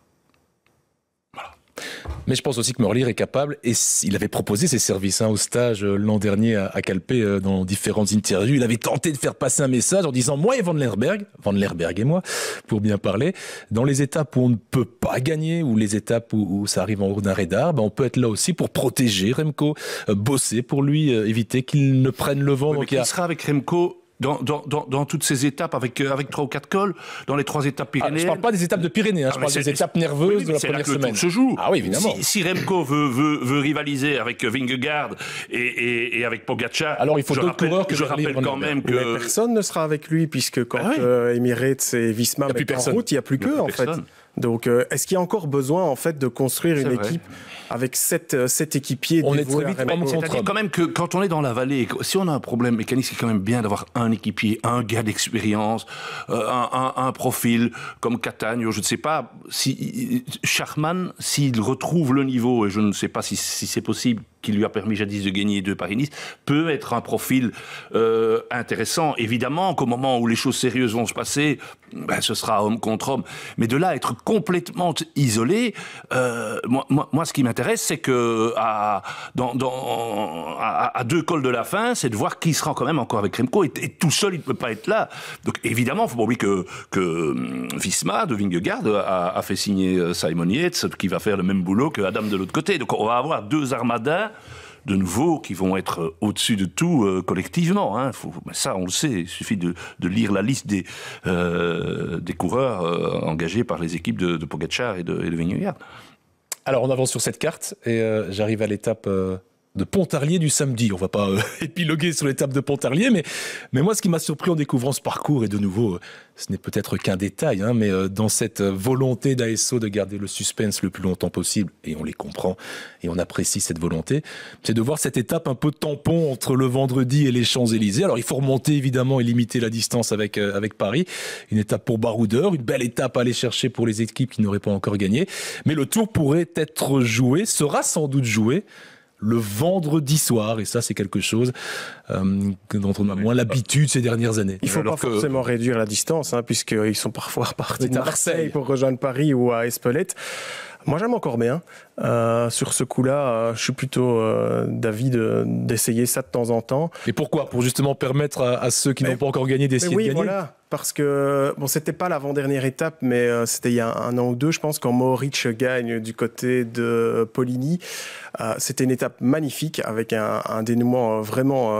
Mais je pense aussi que Merlier est capable, et il avait proposé ses services au stage l'an dernier à Calpe dans différentes interviews. Il avait tenté de faire passer un message en disant, moi et Van der Berg et moi, pour bien parler, dans les étapes où on ne peut pas gagner, ou les étapes où ça arrive en haut d'un radar, on peut être là aussi pour protéger Remco, bosser pour lui, éviter qu'il ne prenne le vent. Oui, donc il sera avec Remco dans toutes ces étapes avec 3 ou 4 cols, dans les 3 étapes pyrénéennes. Je ne parle pas des étapes de Pyrénées, je parle des étapes nerveuses de la première semaine. Le tour se joue. Ah oui, évidemment. Si Remco veut rivaliser avec Vingegaard et avec Pogačar, alors il faut d'autres coureurs que je rappelle quand même que... Mais personne ne sera avec lui, puisque quand Emirates et Visma mettent en route, il n'y a plus qu'eux, en fait. Donc, est-ce qu'il y a encore besoin, en fait, de construire une équipe avec 7 équipiers? On est très vite c'est-à-dire quand même que quand on est dans la vallée, si on a un problème mécanique, c'est quand même bien d'avoir un équipier, un gars d'expérience, un profil comme Catania, je ne sais pas, si Schachmann, s'il retrouve le niveau, et je ne sais pas si c'est possible, qui lui a permis jadis de gagner 2 Paris-Nice, peut être un profil intéressant. Évidemment qu'au moment où les choses sérieuses vont se passer, ce sera homme contre homme. Mais de là à être complètement isolé, moi ce qui m'intéresse, c'est que à 2 cols de la fin, c'est de voir qui sera quand même encore avec Remco. Et tout seul, il ne peut pas être là. Donc évidemment, il ne faut pas oublier que Visma, de Vingegaard, a fait signer Simon Yates, qui va faire le même boulot que Adam de l'autre côté. Donc on va avoir 2 armadas de nouveau qui vont être au-dessus de tout collectivement. Hein. Ça, on le sait. Il suffit de lire la liste des coureurs engagés par les équipes de Pogačar et de Vingegaard. Alors, on avance sur cette carte et j'arrive à l'étape de Pontarlier du samedi. On va pas épiloguer sur l'étape de Pontarlier, mais moi, ce qui m'a surpris en découvrant ce parcours, et de nouveau, ce n'est peut-être qu'un détail, mais dans cette volonté d'ASO de garder le suspense le plus longtemps possible, et on les comprend, et on apprécie cette volonté, c'est de voir cette étape un peu tampon entre le vendredi et les Champs-Élysées. Alors, il faut remonter, évidemment, et limiter la distance avec Paris. Une étape pour baroudeur, une belle étape à aller chercher pour les équipes qui n'auraient pas encore gagné. Mais le Tour pourrait être joué, sera sans doute joué, le vendredi soir, et ça c'est quelque chose dont on a moins l'habitude ces dernières années. Il ne faut pas forcément réduire la distance, puisqu'ils sont parfois repartis de Marseille pour rejoindre Paris ou à Espelette. Moi j'aime encore bien. Sur ce coup-là, je suis plutôt d'avis d'essayer ça de temps en temps. Et pourquoi ? Pour justement permettre à ceux qui n'ont pas encore gagné d'essayer de gagner ? Voilà. Parce que, c'était pas l'avant-dernière étape, mais c'était il y a 1 an ou 2, je pense, quand Mohoric gagne du côté de Poligny. C'était une étape magnifique, avec un dénouement vraiment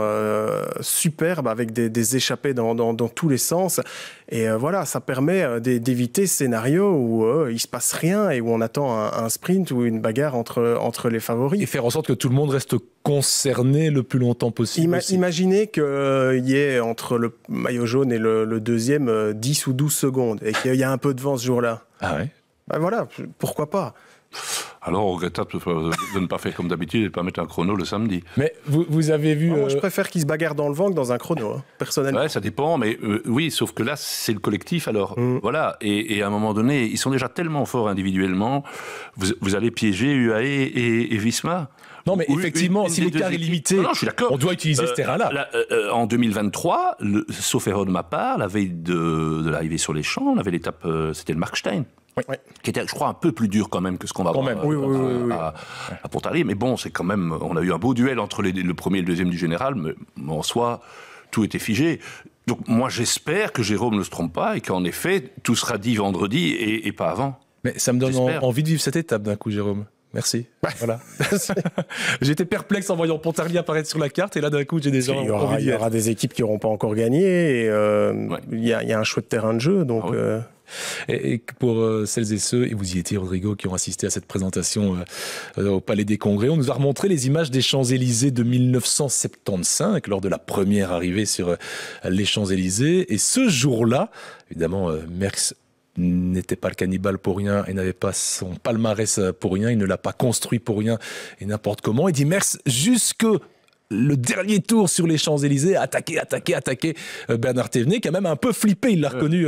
superbe, avec des échappées dans tous les sens. Et voilà, ça permet d'éviter ce scénario où il se passe rien et où on attend un sprint ou une bagarre entre les favoris. Et faire en sorte que tout le monde reste concerné le plus longtemps possible. Imaginez qu'il y ait entre le maillot jaune et le deuxième 10 ou 12 secondes et qu'il y a un peu de vent ce jour-là. Ah ouais ? Ben voilà, pourquoi pas ? Alors, on regrette de ne pas faire comme d'habitude et de ne pas mettre un chrono le samedi. Mais vous avez vu... Moi, je préfère qu'ils se bagarrent dans le vent que dans un chrono, personnellement. Ouais, ça dépend, mais oui, sauf que là, c'est le collectif, alors voilà. Et à un moment donné, ils sont déjà tellement forts individuellement, vous allez piéger UAE et Visma. Non, mais effectivement, si l'écart est limité, non, je suis d'accord. On doit utiliser ce terrain-là. En 2023, sauf erreur de ma part, la veille de l'arrivée sur les champs, on avait l'étape, c'était le Markstein. Oui. Qui était, je crois, un peu plus dur quand même que ce qu'on va voir à Pontarlier. Mais bon, c'est quand même... On a eu un beau duel entre le premier et le deuxième du général, mais en soi, tout était figé. Donc moi, j'espère que Jérôme ne se trompe pas et qu'en effet, tout sera dit vendredi et pas avant. Mais ça me donne envie de vivre cette étape d'un coup, Jérôme. Merci. Voilà. J'étais perplexe en voyant Pontarlier apparaître sur la carte et là d'un coup j'ai déjà envie d'y être. Il y aura des équipes qui n'auront pas encore gagné et il y a un chouette terrain de jeu donc. Et pour celles et ceux, et vous y étiez Rodrigo, qui ont assisté à cette présentation au Palais des Congrès, on nous a remontré les images des Champs-Élysées de 1975 lors de la première arrivée sur les Champs-Élysées. Et ce jour-là, évidemment, Merckx n'était pas le cannibale pour rien et n'avait pas son palmarès pour rien, il ne l'a pas construit pour rien et n'importe comment. Il dit Merckx jusque le dernier tour sur les Champs-Élysées, attaquer Bernard Thévenet, qui a même un peu flippé, il l'a reconnu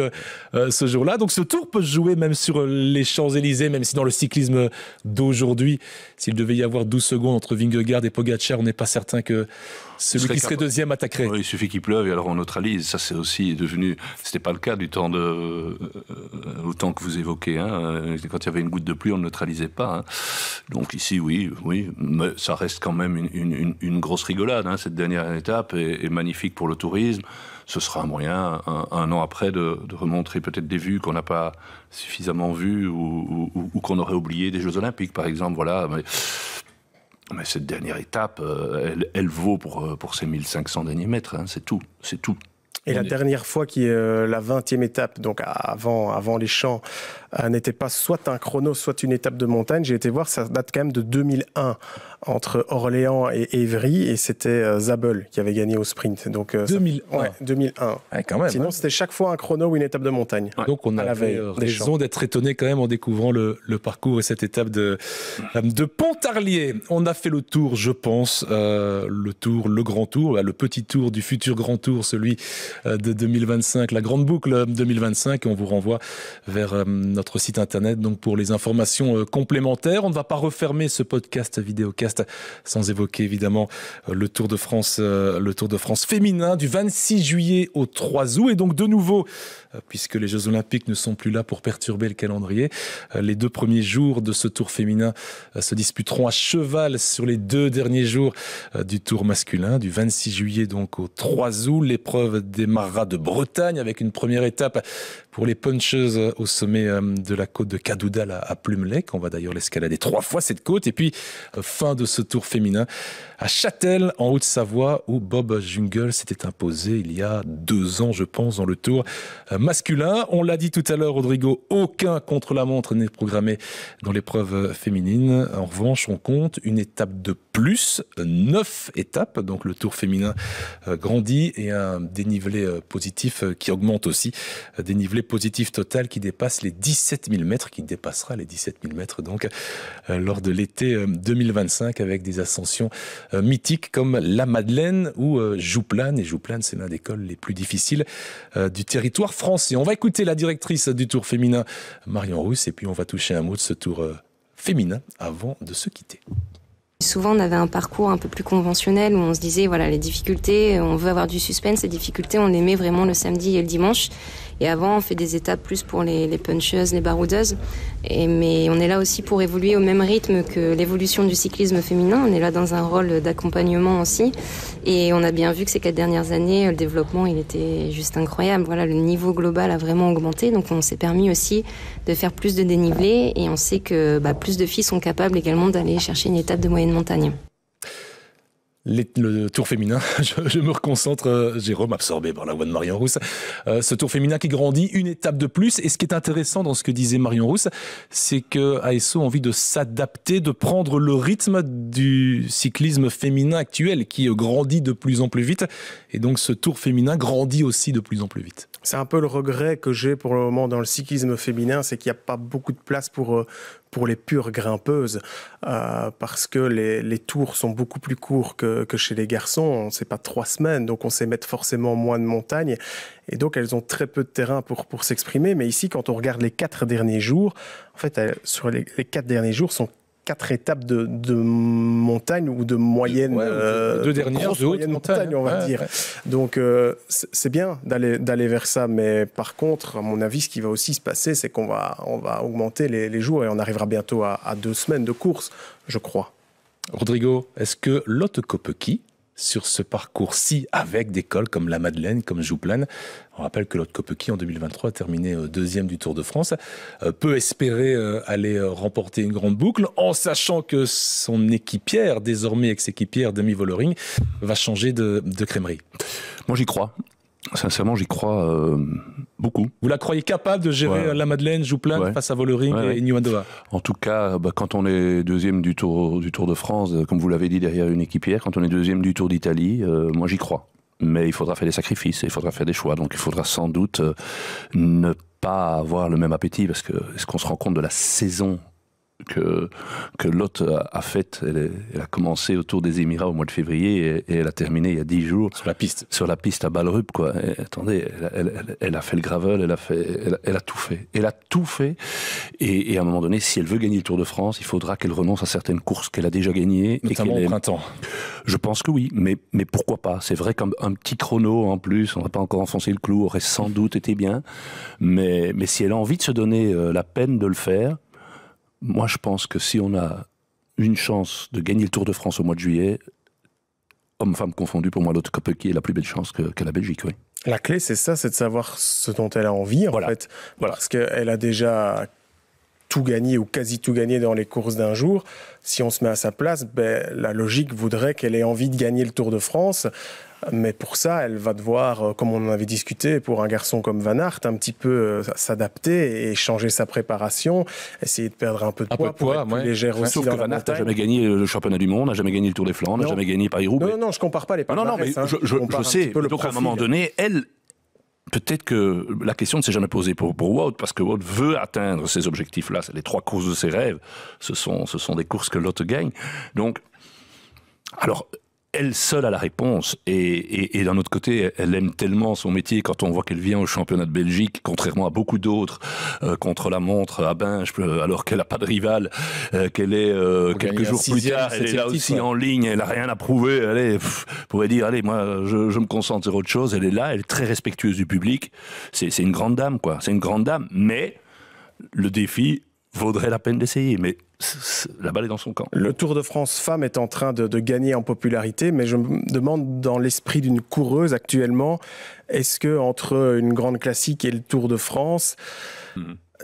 ce jour-là. Donc ce tour peut se jouer même sur les Champs-Élysées, même si dans le cyclisme d'aujourd'hui, s'il devait y avoir 12 secondes entre Vingegaard et Pogacar, on n'est pas certain que celui qui serait deuxième attaquerait. Il suffit qu'il pleuve et alors on neutralise. Ça, c'est aussi devenu... C'était pas le cas du temps autant que vous évoquez. Quand il y avait une goutte de pluie, on ne neutralisait pas. Donc ici, oui. Mais ça reste quand même une grosse rigolade, cette dernière étape est magnifique pour le tourisme. Ce sera un moyen, un an après, de remontrer peut-être des vues qu'on n'a pas suffisamment vues ou qu'on aurait oublié des Jeux Olympiques, par exemple. Voilà. Mais cette dernière étape, elle vaut pour ces 1500 derniers mètres. C'est tout. Et la dernière fois, qui est la 20e étape, donc avant les champs, n'était pas soit un chrono, soit une étape de montagne. J'ai été voir, ça date quand même de 2001, entre Orléans et Évry, et c'était Zabel qui avait gagné au sprint. Donc, 2001. Ouais, 2001. Ouais, quand même. Sinon, c'était chaque fois un chrono ou une étape de montagne. Ouais. Donc on avait raison d'être étonné quand même en découvrant le parcours et cette étape de Pontarlier. On a fait le tour, je pense, le grand tour, le petit tour du futur grand tour, celui de 2025, la grande boucle 2025, et on vous renvoie vers notre site internet donc pour les informations complémentaires. On ne va pas refermer ce podcast vidéocast sans évoquer évidemment le Tour de France féminin du 26 juillet au 3 août, et donc de nouveau, puisque les Jeux Olympiques ne sont plus là pour perturber le calendrier, les 2 premiers jours de ce Tour féminin se disputeront à cheval sur les 2 derniers jours du Tour masculin, du 26 juillet donc au 3 août. L'épreuve démarrera de Bretagne avec une première étape pour les puncheuses au sommet de la côte de Cadoudal à Plumelec. On va d'ailleurs l'escalader 3 fois cette côte. Et puis, fin de ce tour féminin à Châtel, en Haute-Savoie, où Bob Jungels s'était imposé il y a 2 ans, je pense, dans le tour masculin. On l'a dit tout à l'heure, Rodrigo, aucun contre-la-montre n'est programmé dans l'épreuve féminine. En revanche, on compte une étape de plus, 9 étapes. Donc le tour féminin grandit et un dénivelé positif qui augmente aussi. Dénivelé positif total qui dépasse les 17 000 mètres, qui dépassera les 17 000 mètres donc lors de l'été 2025 avec des ascensions mythiques comme la Madeleine ou Jouplane. Et Jouplane, c'est l'un des cols les plus difficiles du territoire français. On va écouter la directrice du tour féminin, Marion Rousse, et puis on va toucher un mot de ce tour féminin avant de se quitter. Souvent, on avait un parcours un peu plus conventionnel où on se disait, voilà, les difficultés, on veut avoir du suspense, les difficultés, on les met vraiment le samedi et le dimanche. Et avant, on fait des étapes plus pour les puncheuses, les baroudeuses. Mais on est là aussi pour évoluer au même rythme que l'évolution du cyclisme féminin. On est là dans un rôle d'accompagnement aussi. Et on a bien vu que ces 4 dernières années, le développement, il était juste incroyable. Voilà, le niveau global a vraiment augmenté. Donc, on s'est permis aussi de faire plus de dénivelé. Et on sait que plus de filles sont capables également d'aller chercher une étape de moyenne montagne. Le tour féminin, je me reconcentre, Jérôme, absorbé par la voix de Marion Rousse. Ce tour féminin qui grandit, une étape de plus. Et ce qui est intéressant dans ce que disait Marion Rousse, c'est que ASO a envie de s'adapter, de prendre le rythme du cyclisme féminin actuel qui grandit de plus en plus vite. Et donc ce tour féminin grandit aussi de plus en plus vite. C'est un peu le regret que j'ai pour le moment dans le cyclisme féminin, c'est qu'il n'y a pas beaucoup de place pour les pures grimpeuses, parce que les tours sont beaucoup plus courts que chez les garçons. C'est pas 3 semaines, donc on sait mettre forcément moins de montagnes. Et donc elles ont très peu de terrain pour s'exprimer. Mais ici, quand on regarde les 4 derniers jours, en fait, sur les 4 derniers jours sont 4 étapes de montagne ou de moyenne, 2 dernières de haute montagne, on va dire. Ouais. Donc c'est bien d'aller vers ça, mais par contre, à mon avis, ce qui va aussi se passer, c'est qu'on va augmenter les jours et on arrivera bientôt à 2 semaines de course, je crois. Rodrigo, est-ce que Lotte Kopecky, sur ce parcours-ci, avec des cols comme la Madeleine, comme Jouplane, on rappelle que Lotte Kopecky en 2023 a terminé 2e du Tour de France, peut espérer aller remporter une grande boucle, en sachant que son équipière, désormais ex-équipière Demi Vollering, va changer de crèmerie. Moi j'y crois. Sincèrement, j'y crois beaucoup. Vous la croyez capable de gérer la Madeleine, Jouplane face à Vollering et Nieuwendoa? En tout cas, quand on est 2e du Tour de France, comme vous l'avez dit, derrière une équipière, quand on est 2e du Tour d'Italie, moi j'y crois. Mais il faudra faire des sacrifices, il faudra faire des choix. Donc il faudra sans doute ne pas avoir le même appétit, parce que est-ce qu'on se rend compte de la saison que Lotte a faite? Elle a commencé autour des Émirats au mois de février et elle a terminé il y a 10 jours sur la piste à Ballerup, quoi. Et, attendez, elle a fait le gravel, elle a tout fait. Elle a tout fait. Et à un moment donné, si elle veut gagner le Tour de France, il faudra qu'elle renonce à certaines courses qu'elle a déjà gagnées. Notamment au printemps. Je pense que oui, mais pourquoi pas? C'est vrai qu'un petit chrono en plus, on n'a pas encore enfoncé le clou, aurait sans doute été bien. Mais si elle a envie de se donner la peine de le faire, moi, je pense que si on a une chance de gagner le Tour de France au mois de juillet, hommes-femmes confondus, pour moi, Lotte Kopecky est la plus belle chance que la Belgique, oui. La clé, c'est ça, c'est de savoir ce dont elle a envie, en fait. Voilà. Parce qu'elle a déjà tout gagné ou quasi tout gagné dans les courses d'un jour. Si on se met à sa place, la logique voudrait qu'elle ait envie de gagner le Tour de France. Mais pour ça, elle va devoir, comme on en avait discuté, pour un garçon comme Van Aert, un petit peu s'adapter et changer sa préparation, essayer de perdre un peu de poids pour être plus légère aussi Sauf dans que la Van Aert montagne. n'a jamais gagné le championnat du monde, n'a jamais gagné le Tour des Flandres, n'a jamais gagné Paris-Roubaix. Non, je compare pas les palmarès. Non, mais je sais. Donc à un moment donné, elle... Peut-être que la question ne s'est jamais posée pour Wout, parce que Wout veut atteindre ces objectifs-là. C'est les 3 courses de ses rêves. Ce sont des courses que Lotte gagne. Donc, alors, elle seule a la réponse. Et d'un autre côté, elle aime tellement son métier quand on voit qu'elle vient au championnat de Belgique, contrairement à beaucoup d'autres, contre la montre à Binge, alors qu'elle n'a pas de rival, qu'elle est quelques jours plus tard, elle est là aussi en ligne, elle n'a rien à prouver. Elle pourrait dire, allez, moi, je me concentre sur autre chose. Elle est là, elle est très respectueuse du public. C'est une grande dame, quoi. C'est une grande dame, mais le défi vaudrait la peine d'essayer, mais la balle est dans son camp. Le Tour de France femmes est en train de gagner en popularité, mais je me demande, dans l'esprit d'une coureuse actuellement, est-ce que entre une grande classique et le Tour de France,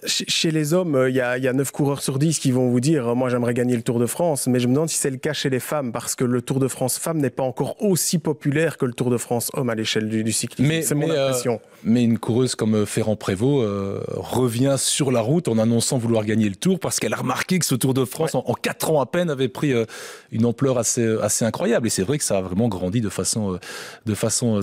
Chez les hommes, il y a 9 coureurs sur 10 qui vont vous dire « moi j'aimerais gagner le Tour de France », mais je me demande si c'est le cas chez les femmes, parce que le Tour de France femmes n'est pas encore aussi populaire que le Tour de France homme à l'échelle du cyclisme. C'est mon impression. Mais une coureuse comme Ferrand-Prévot revient sur la route en annonçant vouloir gagner le Tour, parce qu'elle a remarqué que ce Tour de France, en 4 ans à peine, avait pris une ampleur assez incroyable. Et c'est vrai que ça a vraiment grandi de façon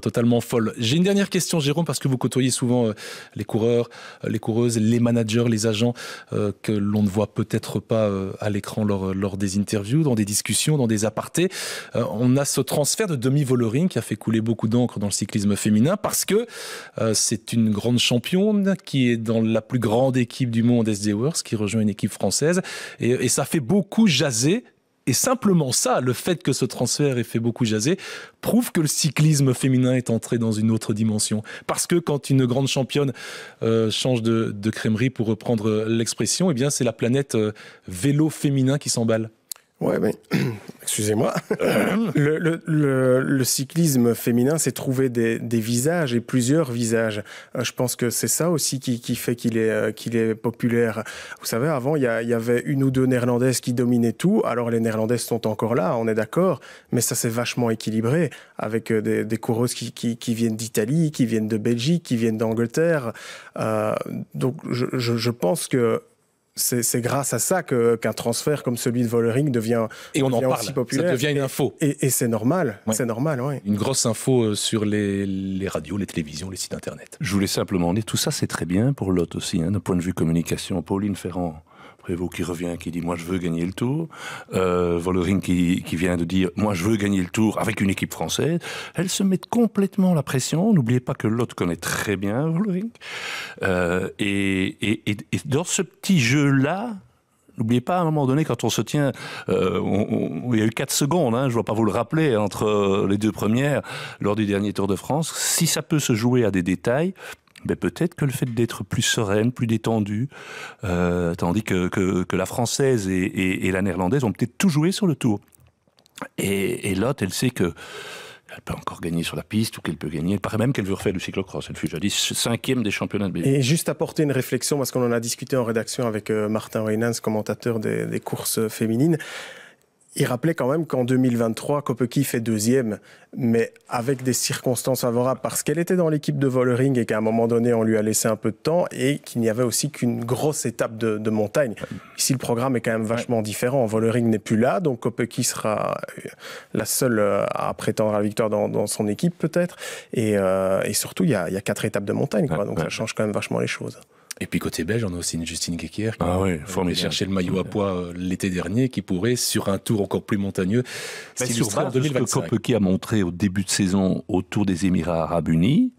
totalement folle. J'ai une dernière question, Jérôme, parce que vous côtoyez souvent les coureurs, les coureuses, les managers, les agents que l'on ne voit peut-être pas à l'écran lors des interviews, dans des discussions, dans des apartés. On a ce transfert de Demi Vollering qui a fait couler beaucoup d'encre dans le cyclisme féminin, parce que c'est une grande championne qui est dans la plus grande équipe du monde, SD Works, qui rejoint une équipe française, et ça fait beaucoup jaser. Et simplement ça, le fait que ce transfert ait fait beaucoup jaser, prouve que le cyclisme féminin est entré dans une autre dimension. Parce que quand une grande championne change de crèmerie, pour reprendre l'expression, eh bien c'est la planète vélo féminin qui s'emballe. Ouais, mais excusez-moi. Le cyclisme féminin s'est trouvé des visages, et plusieurs visages. Je pense que c'est ça aussi qui fait qu'il est populaire. Vous savez, avant, il y avait une ou deux néerlandaises qui dominaient tout. Alors les néerlandaises sont encore là, on est d'accord, mais ça s'est vachement équilibré, avec des coureuses qui viennent d'Italie, qui viennent de Belgique, qui viennent d'Angleterre. Donc je pense que c'est grâce à ça qu'un transfert comme celui de Vollering devient aussi populaire. Ça devient une info. Et c'est normal, c'est normal, ouais. Une grosse info sur les radios, les télévisions, les sites internet. Je voulais simplement dire, tout ça c'est très bien pour Lot aussi, d'un point de vue communication. Pauline Ferrand-Prévot qui revient, qui dit « moi je veux gagner le Tour », Vollering qui vient de dire « moi je veux gagner le Tour avec une équipe française », elles se mettent complètement la pression. N'oubliez pas que Lot connaît très bien Vollering. Et dans ce petit jeu-là, n'oubliez pas, à un moment donné, quand on se tient, il y a eu 4 secondes, je ne vais pas vous le rappeler, entre les 2 premières lors du dernier Tour de France. Si ça peut se jouer à des détails, peut-être que le fait d'être plus sereine, plus détendue, tandis que la française et la néerlandaise ont peut-être tout joué sur le Tour. Et Lot, elle sait que elle peut encore gagner sur la piste, ou qu'elle peut gagner. Il paraît même qu'elle veut refaire le cyclocross. Elle fut jadis 5e des championnats de Belgique. Et juste apporter une réflexion, parce qu'on en a discuté en rédaction avec Martin Reynans, commentateur des courses féminines. Il rappelait quand même qu'en 2023, Kopecky fait 2e, mais avec des circonstances favorables, parce qu'elle était dans l'équipe de Vollering et qu'à un moment donné, on lui a laissé un peu de temps, et qu'il n'y avait aussi qu'une grosse étape de montagne. Ici, le programme est quand même vachement différent. Vollering n'est plus là, donc Kopecky sera la seule à prétendre à la victoire dans son équipe, peut-être. Et surtout, il y a 4 étapes de montagne, quoi, donc ça change quand même vachement les choses. Et puis côté belge, on a aussi une Justine Guéquière qui a cherché le maillot à poids l'été dernier, qui pourrait, sur un tour encore plus montagneux, s'illustrer en 2025. Ce que Kopecky a montré au début de saison au Tour des Émirats Arabes Unis,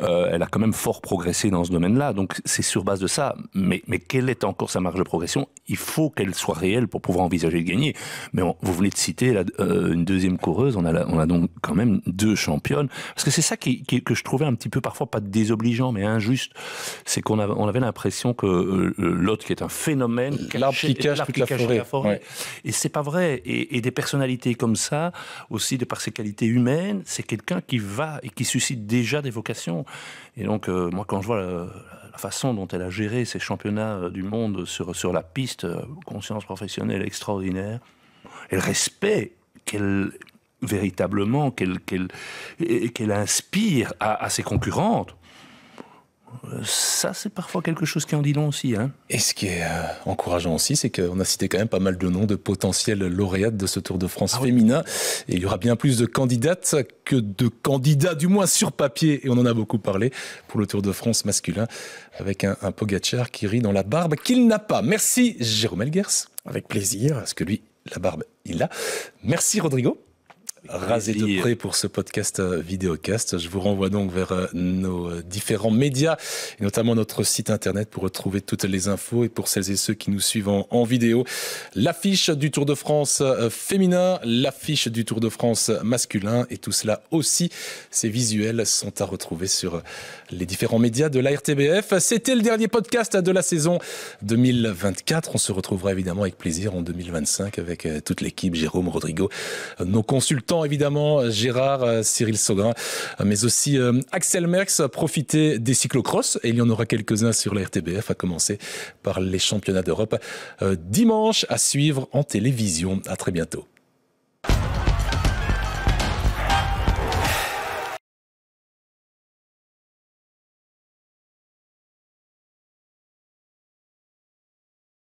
elle a quand même fort progressé dans ce domaine-là. Donc c'est sur base de ça. Mais quelle est encore sa marge de progression ? Il faut qu'elle soit réelle pour pouvoir envisager de gagner. Mais vous venez de citer une 2e coureuse. On a donc quand même 2 championnes. Parce que c'est ça que je trouvais un petit peu parfois pas désobligeant, mais injuste. C'est qu'on avait l'impression que l'autre, qui est un phénomène, l'arbre qui cache toute la forêt. Ouais. Et c'est pas vrai. Et des personnalités comme ça, aussi de par ses qualités humaines, c'est quelqu'un qui va et qui suscite déjà des vocations. Et donc, moi, quand je vois la façon dont elle a géré ces championnats du monde sur la piste, conscience professionnelle extraordinaire, et le respect qu'elle véritablement qu'elle inspire à ses concurrentes, ça, c'est parfois quelque chose qui en dit long aussi. Et ce qui est encourageant aussi, c'est qu'on a cité quand même pas mal de noms de potentiels lauréates de ce Tour de France féminin. Et il y aura bien plus de candidates que de candidats, du moins sur papier. Et on en a beaucoup parlé pour le Tour de France masculin, avec un Pogačar qui rit dans la barbe qu'il n'a pas. Merci Jérôme Elguers. Avec plaisir. Parce que lui, la barbe, il l'a. Merci Rodrigo. Rasé de près pour ce podcast vidéocast. Je vous renvoie donc vers nos différents médias, et notamment notre site internet pour retrouver toutes les infos, et pour celles et ceux qui nous suivent en vidéo, l'affiche du Tour de France féminin, l'affiche du Tour de France masculin, et tout cela aussi, ces visuels sont à retrouver sur les différents médias de la RTBF. C'était le dernier podcast de la saison 2024. On se retrouvera évidemment avec plaisir en 2025 avec toute l'équipe, Jérôme, Rodrigo, nos consultants Roland, évidemment, Gérard, Cyril Saugrin, mais aussi Axel Merckx. Profitez des cyclocross, et il y en aura quelques-uns sur la RTBF, à commencer par les championnats d'Europe dimanche à suivre en télévision. À très bientôt.